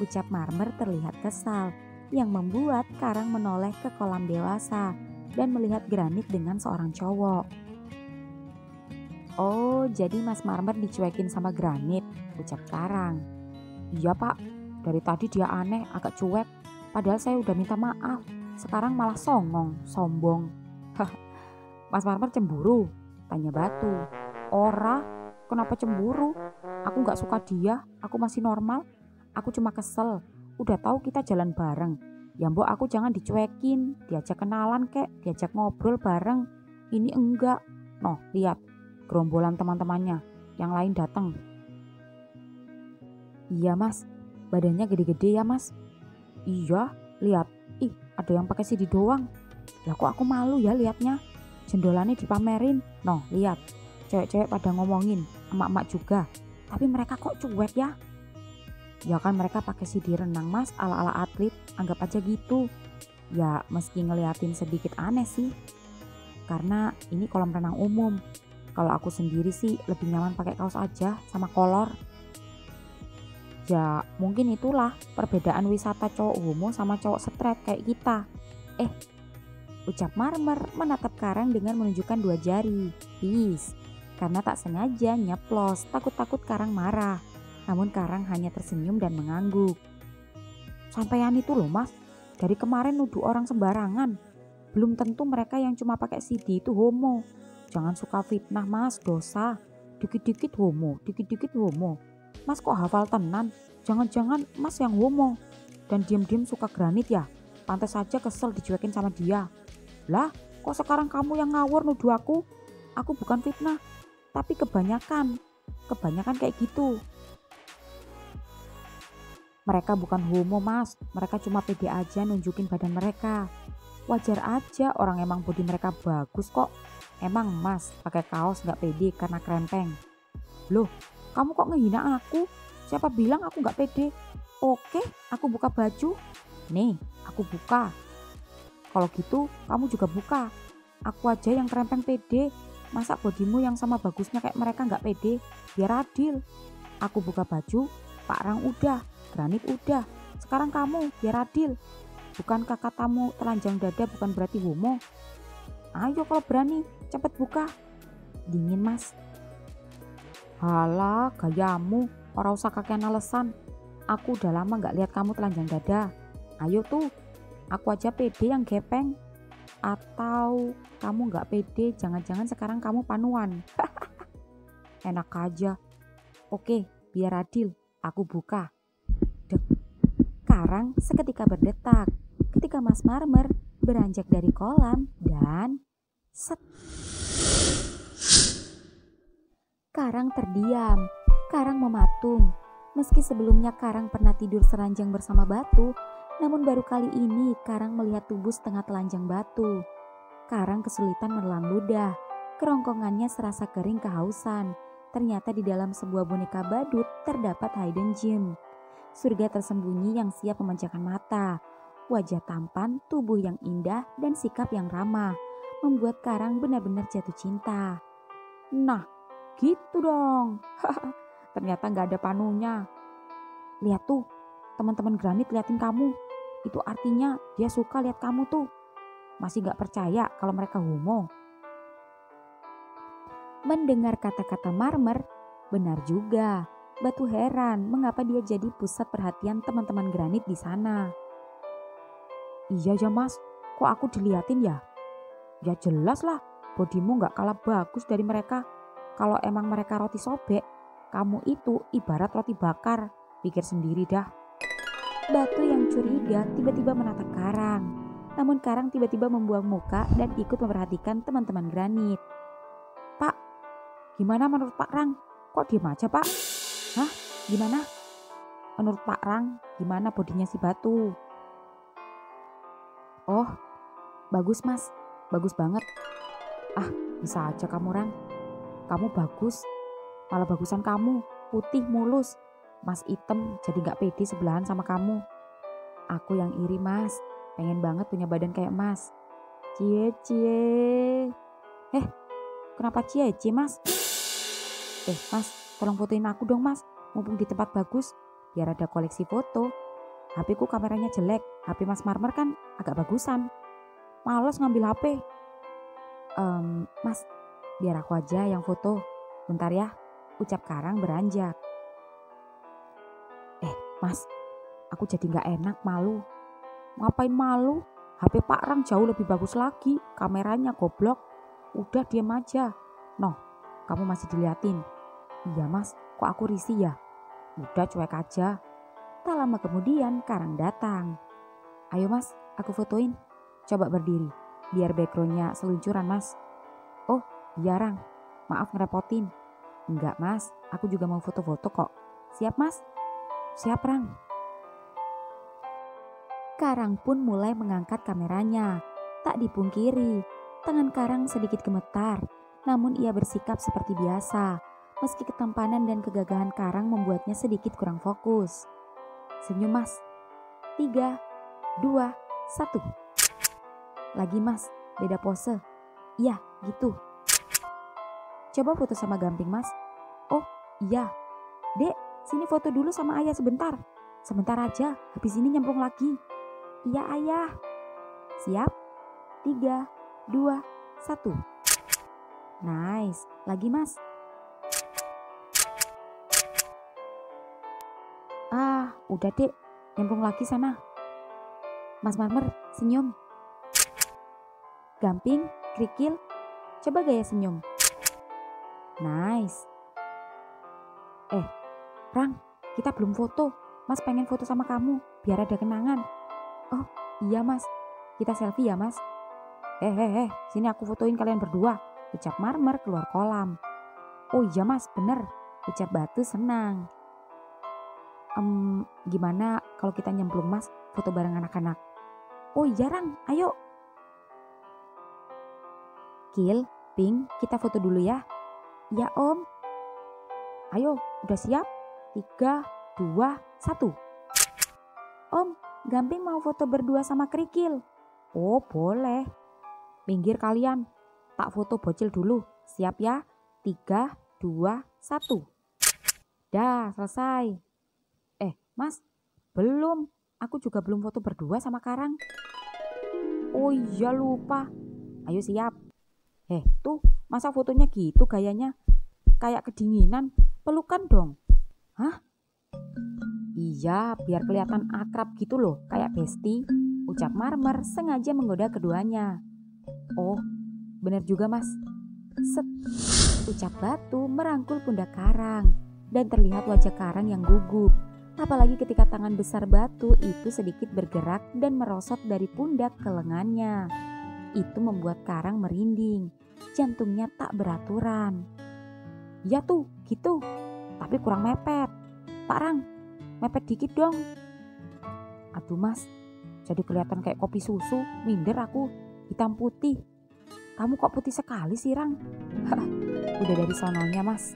ucap Marmer terlihat kesal, yang membuat karang menoleh ke kolam dewasa dan melihat granit dengan seorang cowok. Oh, jadi Mas Marmer dicuekin sama granit, ucap karang. Iya pak, dari tadi dia aneh, agak cuek. Padahal saya udah minta maaf, sekarang malah songong, sombong. Mas Marmer cemburu? Tanya batu. Ora, kenapa cemburu? Aku gak suka dia, aku masih normal. Aku cuma kesel, udah tahu kita jalan bareng. Ya mbok aku jangan dicuekin, diajak kenalan kek, diajak ngobrol bareng. Ini enggak. Noh, lihat, gerombolan teman-temannya, yang lain datang. Iya mas, badannya gede-gede ya mas. Iya, lihat, ih ada yang pakai CD doang. Lah kok aku malu ya liatnya. Jendolannya dipamerin. Noh, lihat. Cewek-cewek pada ngomongin, emak-emak juga. Tapi mereka kok cuek ya? Ya kan mereka pakai CD renang mas, ala-ala atlet. Anggap aja gitu. Ya meski ngeliatin sedikit aneh sih. Karena ini kolam renang umum. Kalau aku sendiri sih lebih nyaman pakai kaos aja sama kolor. Ya mungkin itulah perbedaan wisata cowok homo sama cowok straight kayak kita. Ucap Marmer menatap karang dengan menunjukkan 2 jari. Peace. Karena tak sengaja nyeplos, takut-takut karang marah. Namun karang hanya tersenyum dan mengangguk. Sampean itu loh mas, dari kemarin nuduh orang sembarangan. Belum tentu mereka yang cuma pakai CD itu homo. Jangan suka fitnah mas, dosa. Dikit-dikit homo, dikit-dikit homo. Mas kok hafal tenan? Jangan-jangan mas yang homo. Dan diem-diem suka granit ya? Pantas saja kesel dicuekin sama dia. Lah, kok sekarang kamu yang ngawur nuduh aku? Aku bukan fitnah, tapi kebanyakan kayak gitu. Mereka bukan homo mas, mereka cuma pede aja nunjukin badan mereka. Wajar aja orang emang body mereka bagus kok. Emang mas pakai kaos gak pede karena krempeng? Loh, kamu kok ngehina aku? Siapa bilang aku gak pede? Oke, aku buka baju. Nih, aku buka. Kalau gitu kamu juga buka. Aku aja yang krempeng pede. Masa bodimu yang sama bagusnya kayak mereka gak pede? Biar adil. Aku buka baju, Pak Rang udah, Granit udah. Sekarang kamu, biar adil. Bukankah katamu telanjang dada bukan berarti homo? Ayo kalau berani, cepet buka. Dingin mas. Halah, gayamu. Ora usah kakean alasan. Aku udah lama gak lihat kamu telanjang dada. Ayo tuh. Aku aja pede yang gepeng. Atau kamu gak pede, jangan-jangan sekarang kamu panuan. Enak aja. Oke, biar adil, aku buka. Dek. Karang seketika berdetak ketika Mas Marmer beranjak dari kolam dan set. Karang terdiam, Karang mematung. Meski sebelumnya Karang pernah tidur seranjang bersama batu, namun baru kali ini Karang melihat tubuh setengah telanjang batu. Karang kesulitan menelan ludah, kerongkongannya serasa kering kehausan. Ternyata di dalam sebuah boneka badut terdapat hidden gem. Surga tersembunyi yang siap memanjakan mata. Wajah tampan, tubuh yang indah, dan sikap yang ramah membuat Karang benar-benar jatuh cinta. Nah, gitu dong. Ternyata nggak ada panunya. Lihat tuh, teman-teman Granit liatin kamu. Itu artinya dia suka lihat kamu tuh. Masih nggak percaya kalau mereka homo. Mendengar kata-kata Marmer, benar juga. Batu heran mengapa dia jadi pusat perhatian teman-teman Granit di sana. Iya ya mas, kok aku diliatin ya? Ya jelas lah, bodimu nggak kalah bagus dari mereka. Kalau emang mereka roti sobek, kamu itu ibarat roti bakar. Pikir sendiri dah. Batu yang curiga tiba-tiba menatap Karang. Namun Karang tiba-tiba membuang muka dan ikut memperhatikan teman-teman Granit. Pak, gimana menurut Pak Rang? Kok diem aja Pak? Hah? Gimana? Menurut Pak Rang, gimana bodinya si Batu? Oh, bagus mas, bagus banget. Ah, bisa aja kamu Rang. Kamu bagus, malah bagusan kamu, putih mulus. Mas item jadi gak pede sebelahan sama kamu. Aku yang iri mas, pengen banget punya badan kayak mas. Cie cie. Kenapa cie cie mas? Mas, tolong fotoin aku dong mas, mumpung di tempat bagus, biar ada koleksi foto. HP ku kameranya jelek, HP Mas Marmer kan agak bagusan. Males ngambil HP. Mas, biar aku aja yang foto. Bentar ya, ucap Karang beranjak. Mas, aku jadi gak enak, malu. Ngapain malu? HP Pak Rang jauh lebih bagus lagi, kameranya goblok. Udah diem aja. Noh, kamu masih diliatin. Iya mas, kok aku risih ya? Udah cuek aja. Tak lama kemudian Karang datang. Ayo mas, aku fotoin. Coba berdiri, biar backgroundnya seluncuran mas. Oh iya Rang, maaf ngerepotin. Enggak mas, aku juga mau foto-foto kok. Siap mas? Siap Rang. Karang pun mulai mengangkat kameranya. Tak dipungkiri, tangan Karang sedikit gemetar. Namun ia bersikap seperti biasa. Meski ketampanan dan kegagahan Karang membuatnya sedikit kurang fokus. Senyum mas. 3, 2, 1. Lagi mas, beda pose. Iya, gitu. Coba foto sama Gamping mas. Oh iya. Dek, sini foto dulu sama ayah sebentar. Sebentar aja, habis ini nyemplung lagi. Iya ayah. Siap? 3, 2, 1. Nice, lagi mas. Udah dek, nyemplung lagi sana. Mas Marmer, senyum. Gamping, Krikil, coba gaya senyum. Nice. Rang, kita belum foto. Mas pengen foto sama kamu, biar ada kenangan. Oh iya mas, kita selfie ya mas. Sini aku fotoin kalian berdua, ucap Marmer keluar kolam. Oh iya mas, bener, ucap Batu senang. Gimana kalau kita nyemplung mas, foto bareng anak-anak? Oh iya Rang, ayo. Kil, Pink, kita foto dulu ya. Ya om. Ayo, udah siap? 3, 2, 1. Om, Gamping mau foto berdua sama Krikil. Oh boleh. Minggir kalian, tak foto bocil dulu. Siap ya? 3, 2, 1. Dah selesai. Mas, belum. Aku juga belum foto berdua sama Karang. Oh iya lupa. Ayo siap. Tuh masa fotonya gitu gayanya? Kayak kedinginan. Pelukan dong. Hah? Iya, biar kelihatan akrab gitu loh, kayak bestie, ucap Marmer sengaja menggoda keduanya. Oh, bener juga mas. Set, ucap Batu merangkul pundak Karang dan terlihat wajah Karang yang gugup. Apalagi ketika tangan besar Batu itu sedikit bergerak dan merosot dari pundak ke lengannya. Itu membuat Karang merinding, jantungnya tak beraturan. Ya tuh, gitu, tapi kurang mepet. Pak Rang, mepet dikit dong. Aduh mas, jadi kelihatan kayak kopi susu, minder aku, hitam putih. Kamu kok putih sekali sih Rang? Udah dari sononya mas.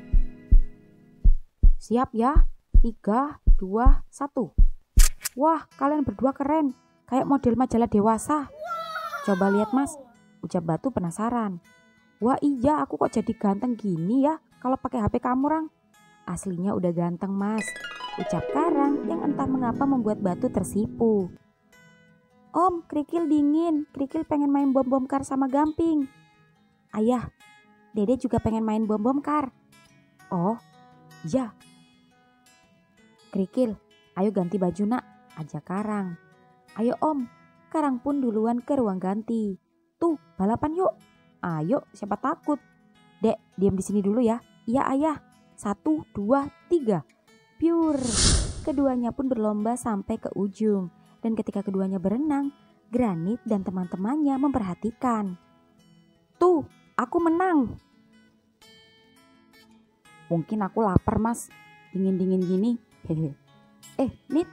Siap ya, 3, 2, 1. Wah kalian berdua keren, kayak model majalah dewasa. Coba lihat mas, ucap Batu penasaran. Wah iya aku kok jadi ganteng gini ya kalau pakai HP kamu, Rang. Aslinya udah ganteng, Mas. Ucap Karang yang entah mengapa membuat Batu tersipu. Om, Krikil dingin. Krikil pengen main bom-bom kar sama Gamping. Ayah, Dede juga pengen main bom-bom kar. Oh, iya. Krikil, ayo ganti baju nak, ajak Karang. Ayo Om, Karang pun duluan ke ruang ganti. Tuh, balapan yuk. Ayo, siapa takut? Dek, diam di sini dulu ya. Iya ayah. 1, 2, 3. Pure. Keduanya pun berlomba sampai ke ujung. Dan ketika keduanya berenang, Granit dan teman-temannya memperhatikan. Tuh, aku menang. Mungkin aku lapar, Mas. Dingin-dingin gini. Hehe. Nit,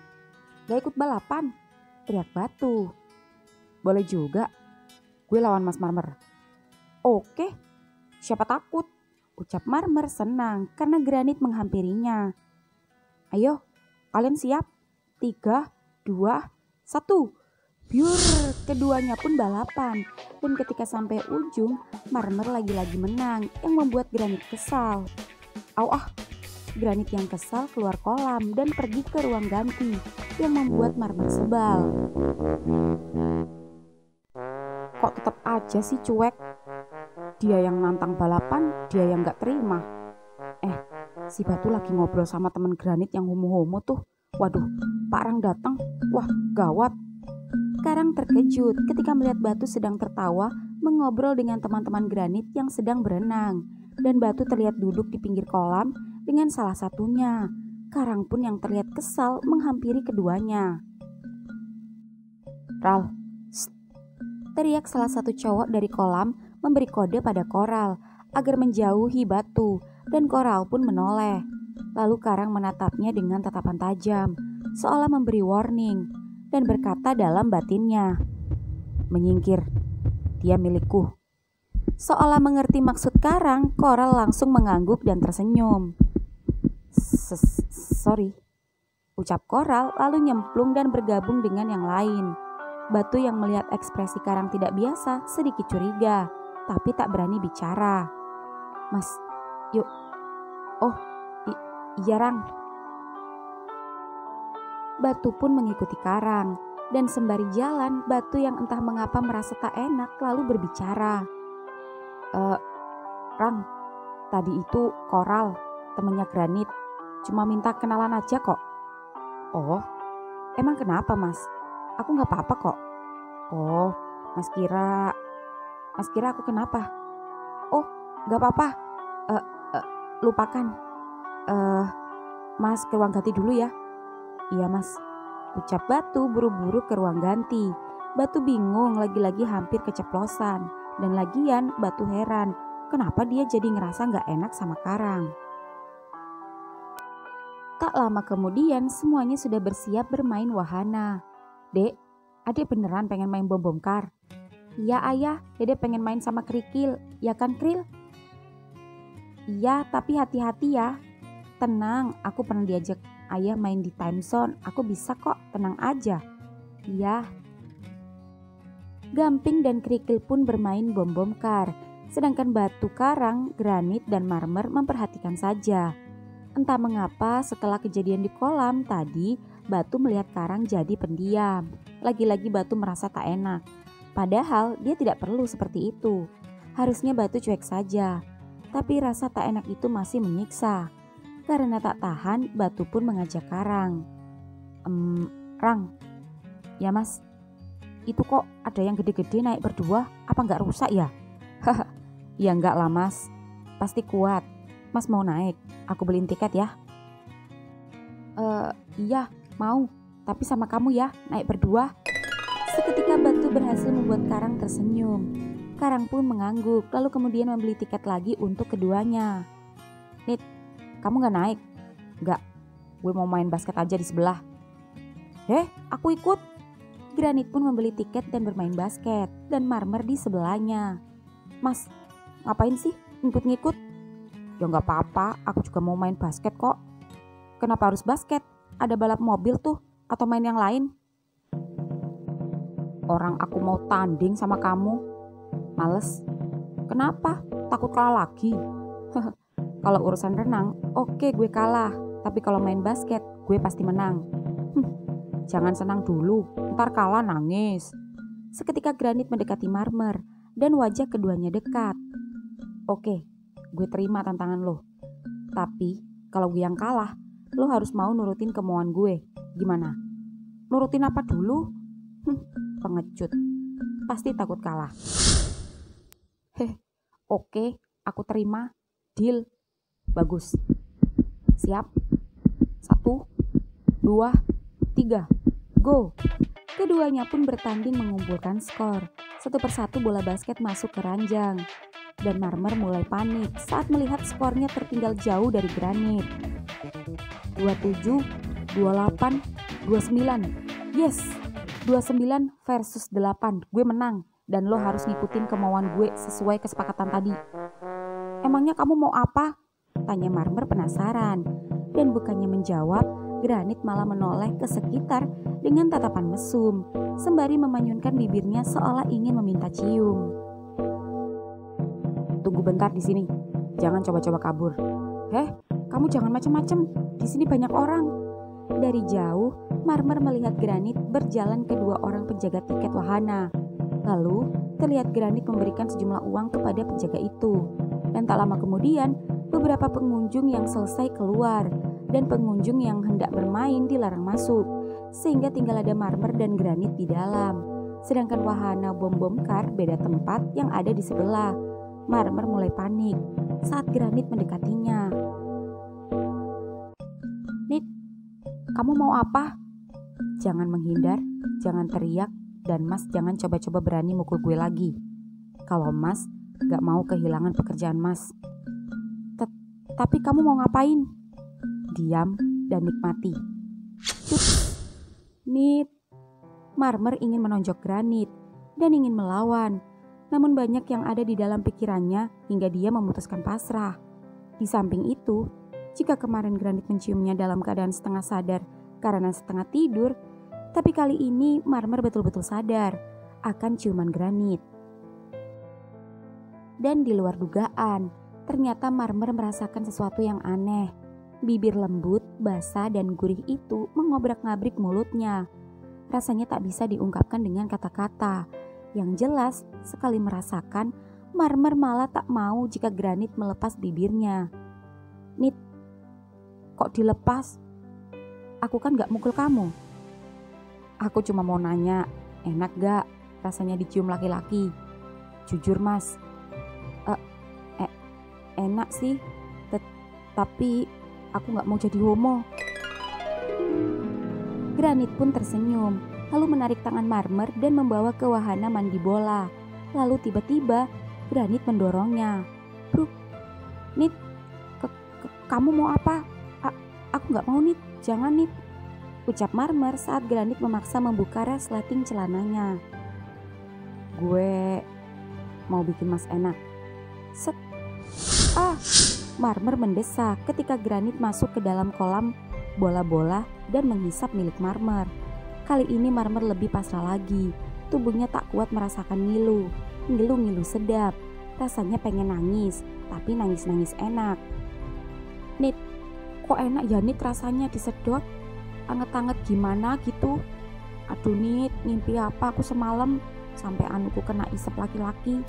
gak ikut balapan? Teriak Batu. Boleh juga. Gue lawan Mas Marmer. Oke, siapa takut? Ucap Marmer senang karena Granit menghampirinya. Ayo, kalian siap? 3, 2, 1. Biur, keduanya pun balapan. Dan ketika sampai ujung, Marmer lagi-lagi menang yang membuat Granit kesal. Granit yang kesal keluar kolam dan pergi ke ruang ganti yang membuat Marmer sebal. Kok tetap aja sih cuek? Dia yang nantang balapan, dia yang gak terima. Si Batu lagi ngobrol sama temen Granit yang homo-homo tuh. Waduh, Pak Rang datang. Wah, gawat. Karang terkejut ketika melihat Batu sedang tertawa mengobrol dengan teman-teman Granit yang sedang berenang. Dan Batu terlihat duduk di pinggir kolam dengan salah satunya. Karang pun yang terlihat kesal menghampiri keduanya. Ral, shh, teriak salah satu cowok dari kolam memberi kode pada Koral agar menjauhi Batu. Dan Koral pun menoleh. Lalu Karang menatapnya dengan tatapan tajam, seolah memberi warning, dan berkata dalam batinnya, menyingkir, dia milikku. Seolah mengerti maksud Karang, Koral langsung mengangguk dan tersenyum. Sorry, ucap Koral lalu nyemplung dan bergabung dengan yang lain. Batu yang melihat ekspresi Karang tidak biasa sedikit curiga, tapi tak berani bicara. Mas, yuk. Oh, iya Rang. Batu pun mengikuti Karang. Dan sembari jalan, Batu yang entah mengapa merasa tak enak lalu berbicara. Rang, tadi itu Koral, temennya Granit. Cuma minta kenalan aja kok. Oh, emang kenapa Mas? Aku gak apa-apa kok. Oh, Mas kira aku kenapa? Oh, gak apa-apa. Lupakan. Mas ke ruang ganti dulu ya. Iya Mas, ucap Batu buru-buru ke ruang ganti. Batu bingung, lagi-lagi hampir keceplosan. Dan lagian Batu heran, kenapa dia jadi ngerasa gak enak sama Karang. Tak lama kemudian semuanya sudah bersiap bermain wahana. Dek, adik beneran pengen main bom-bom kar? Iya ayah, Dede pengen main sama Krikil, ya kan Kril? Iya, tapi hati-hati ya. Tenang, aku pernah diajak ayah main di time zone. Aku bisa kok, tenang aja. Iya. Gamping dan Krikil pun bermain bom-bom kar. Sedangkan Batu, Karang, Granit, dan Marmer memperhatikan saja. Entah mengapa setelah kejadian di kolam tadi, Batu melihat Karang jadi pendiam. Lagi-lagi Batu merasa tak enak. Padahal dia tidak perlu seperti itu. Harusnya Batu cuek saja. Tapi rasa tak enak itu masih menyiksa. Karena tak tahan, Batu pun mengajak Karang. Rang, ya Mas, itu kok ada yang gede-gede naik berdua, apa nggak rusak ya? Haha, ya nggak lah Mas, pasti kuat. Mas mau naik, aku beliin tiket ya. Iya mau, tapi sama kamu ya, naik berdua. Seketika Batu berhasil membuat Karang tersenyum. Karang pun mengangguk, lalu kemudian membeli tiket lagi untuk keduanya. Nit, kamu gak naik? Gak, gue mau main basket aja di sebelah. Aku ikut. Granit pun membeli tiket dan bermain basket, dan Marmer di sebelahnya. Mas, ngapain sih ngikut-ngikut? Ya gak apa-apa, aku juga mau main basket kok. Kenapa harus basket? Ada balap mobil tuh, atau main yang lain? Orang aku mau tanding sama kamu. Males. Kenapa? Takut kalah lagi? Kalau urusan renang, oke gue kalah. Tapi kalau main basket, gue pasti menang. Jangan senang dulu, ntar kalah nangis. Seketika Granit mendekati Marmer dan wajah keduanya dekat. Oke, gue terima tantangan lo. Tapi kalau gue yang kalah, lo harus mau nurutin kemauan gue. Gimana? Nurutin apa dulu? Pengecut. Pasti takut kalah. Oke, aku terima. Deal. Bagus. Siap. 1, 2, 3. Go. Keduanya pun bertanding mengumpulkan skor. Satu persatu bola basket masuk ke ranjang. Dan Marmer mulai panik saat melihat skornya tertinggal jauh dari Granit. 27, 28, 29. Yes, 29 versus 8. Gue menang. Dan lo harus ngikutin kemauan gue sesuai kesepakatan tadi. Emangnya kamu mau apa? Tanya Marmer penasaran. Dan bukannya menjawab, Granit malah menoleh ke sekitar dengan tatapan mesum, sembari memanyunkan bibirnya seolah ingin meminta cium. Tunggu bentar di sini. Jangan coba-coba kabur. Kamu jangan macem-macem. Di sini banyak orang. Dari jauh, Marmer melihat Granit berjalan ke dua orang penjaga tiket wahana. Lalu, terlihat Granit memberikan sejumlah uang kepada penjaga itu. Dan tak lama kemudian, beberapa pengunjung yang selesai keluar dan pengunjung yang hendak bermain dilarang masuk, sehingga tinggal ada Marmer dan Granit di dalam. Sedangkan wahana bom-bom kar beda tempat yang ada di sebelah. Marmer mulai panik saat Granit mendekatinya. Nit, kamu mau apa? Jangan menghindar, jangan teriak, dan Mas jangan coba-coba berani mukul gue lagi. Kalau Mas gak mau kehilangan pekerjaan Mas. Tapi kamu mau ngapain? Diam dan nikmati. Nit. Marmer ingin menonjok Granit dan ingin melawan. Namun banyak yang ada di dalam pikirannya hingga dia memutuskan pasrah. Di samping itu, jika kemarin Granit menciumnya dalam keadaan setengah sadar karena setengah tidur, tapi kali ini Marmer betul-betul sadar akan ciuman Granit. Dan di luar dugaan, ternyata Marmer merasakan sesuatu yang aneh. Bibir lembut, basah, dan gurih itu mengobrak-ngabrik mulutnya. Rasanya tak bisa diungkapkan dengan kata-kata. Yang jelas, sekali merasakan, Marmer malah tak mau jika Granit melepas bibirnya. Nit, kok dilepas? Aku kan gak mukul kamu. Aku cuma mau nanya, enak gak rasanya dicium laki-laki? Jujur Mas. Enak sih, tapi aku gak mau jadi homo. Granit pun tersenyum, lalu menarik tangan Marmer dan membawa ke wahana mandi bola. Lalu tiba-tiba Granit mendorongnya. Bruk, Nit, kamu mau apa? Aku gak mau Nit, jangan Nit, ucap Marmer saat Granit memaksa membuka resleting celananya. Gue mau bikin Mas enak. Set. Marmer mendesak ketika Granit masuk ke dalam kolam bola-bola dan menghisap milik Marmer. Kali ini Marmer lebih pasrah lagi. Tubuhnya tak kuat merasakan ngilu sedap. Rasanya pengen nangis, tapi nangis-nangis enak. Nit, kok enak ya Nit rasanya disedot? Anget-anget gimana gitu? Aduh Nit, mimpi apa aku semalam sampai anuku kena isep laki-laki.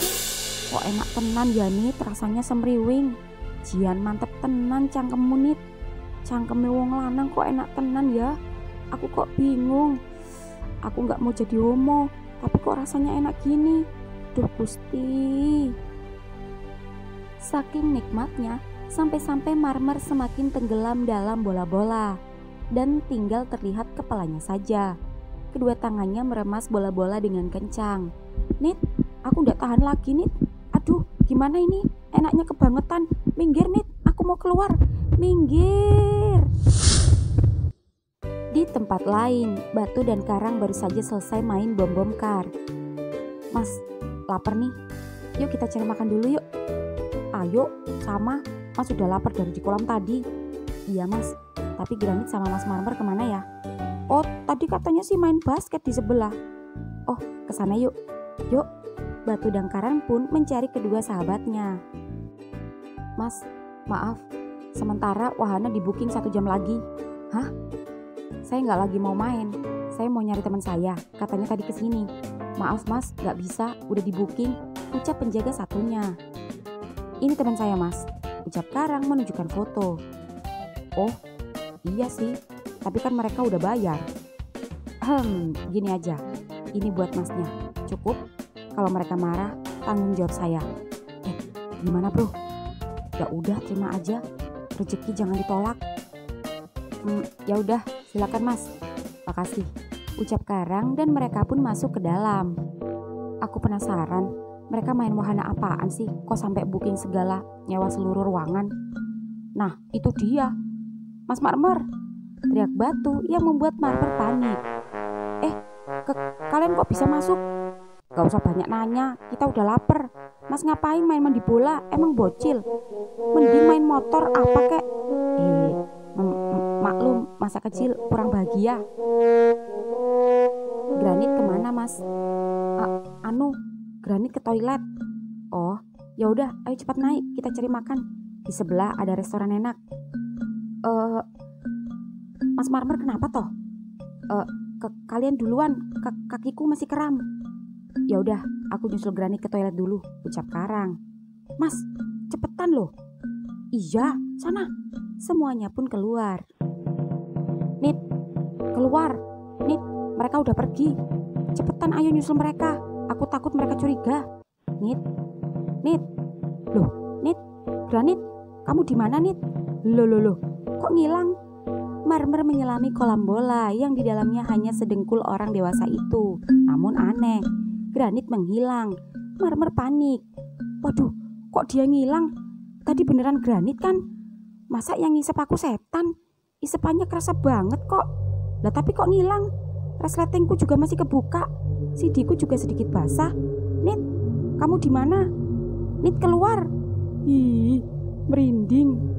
Kok enak tenan ya Nit, rasanya semriwing. Jian mantep tenan cangkemmu Nit. Cangkeme wong lanang kok enak tenan ya. Aku kok bingung. Aku gak mau jadi homo, tapi kok rasanya enak gini. Duh Gusti. Saking nikmatnya, sampai-sampai Marmer semakin tenggelam dalam bola-bola. Dan tinggal terlihat kepalanya saja. Kedua tangannya meremas bola-bola dengan kencang. Nit, aku gak tahan lagi Nit. Aduh, gimana ini? Enaknya kebangetan. Minggir Nit, aku mau keluar. Minggir. Di tempat lain, Batu dan Karang baru saja selesai main bom-bom kar. Mas, lapar nih. Yuk kita cari makan dulu yuk. Ayo, sama. Mas sudah lapar dari di kolam tadi. Iya Mas, tapi Granit sama Mas Marmer kemana ya? Oh, tadi katanya sih main basket di sebelah. Oh, kesana yuk. Yuk. Batu dan Karang pun mencari kedua sahabatnya. Mas, Maaf, sementara wahana di booking 1 jam lagi. Hah? Saya nggak lagi mau main. Saya mau nyari teman saya, katanya tadi kesini. Maaf mas, nggak bisa, udah di booking, ucap penjaga satunya. Ini teman saya mas, ucap Karang menunjukkan foto. Oh, iya sih, tapi kan mereka udah bayar. Gini aja, ini buat masnya, cukup? Kalau mereka marah, tanggung jawab saya. Gimana bro? Ya udah, terima aja, rezeki jangan ditolak. Ya udah, silakan mas. Makasih, ucap Karang dan mereka pun masuk ke dalam. Aku penasaran, mereka main wahana apaan sih? Kok sampai booking segala, nyewa seluruh ruangan? Nah, itu dia. Mas Marmer, teriak Batu yang membuat Marmer panik. Kalian kok bisa masuk? Gak usah banyak nanya, kita udah lapar. Mas ngapain main mandi bola? Emang bocil? Mending main motor apa kek? Maklum, masa kecil kurang bahagia. Granit kemana mas? Granit ke toilet. Oh, ya udah, ayo cepat naik, kita cari makan. Di sebelah ada restoran enak. Mas Marmer kenapa toh? Kalian duluan, kakiku masih kram. Ya udah, aku nyusul Granit ke toilet dulu, ucap Karang. Mas, cepetan loh. Iya, sana. Semuanya pun keluar. Nit, keluar. Nit, mereka udah pergi. Cepetan ayo nyusul mereka. Aku takut mereka curiga. Nit. Loh, Nit, Granit, kamu di mana Nit? Loh, kok ngilang? Marmer menyelami kolam bola yang di dalamnya hanya sedengkul orang dewasa itu. Namun aneh, Granit menghilang. Marmer panik. Waduh, kok dia ngilang? Tadi beneran Granit kan? Masa yang ngisep aku setan? Isepannya kerasa banget kok. Lah tapi kok ngilang? Resletingku juga masih kebuka. CD-ku juga sedikit basah. Nit, kamu di mana? Nit keluar. Ih, merinding.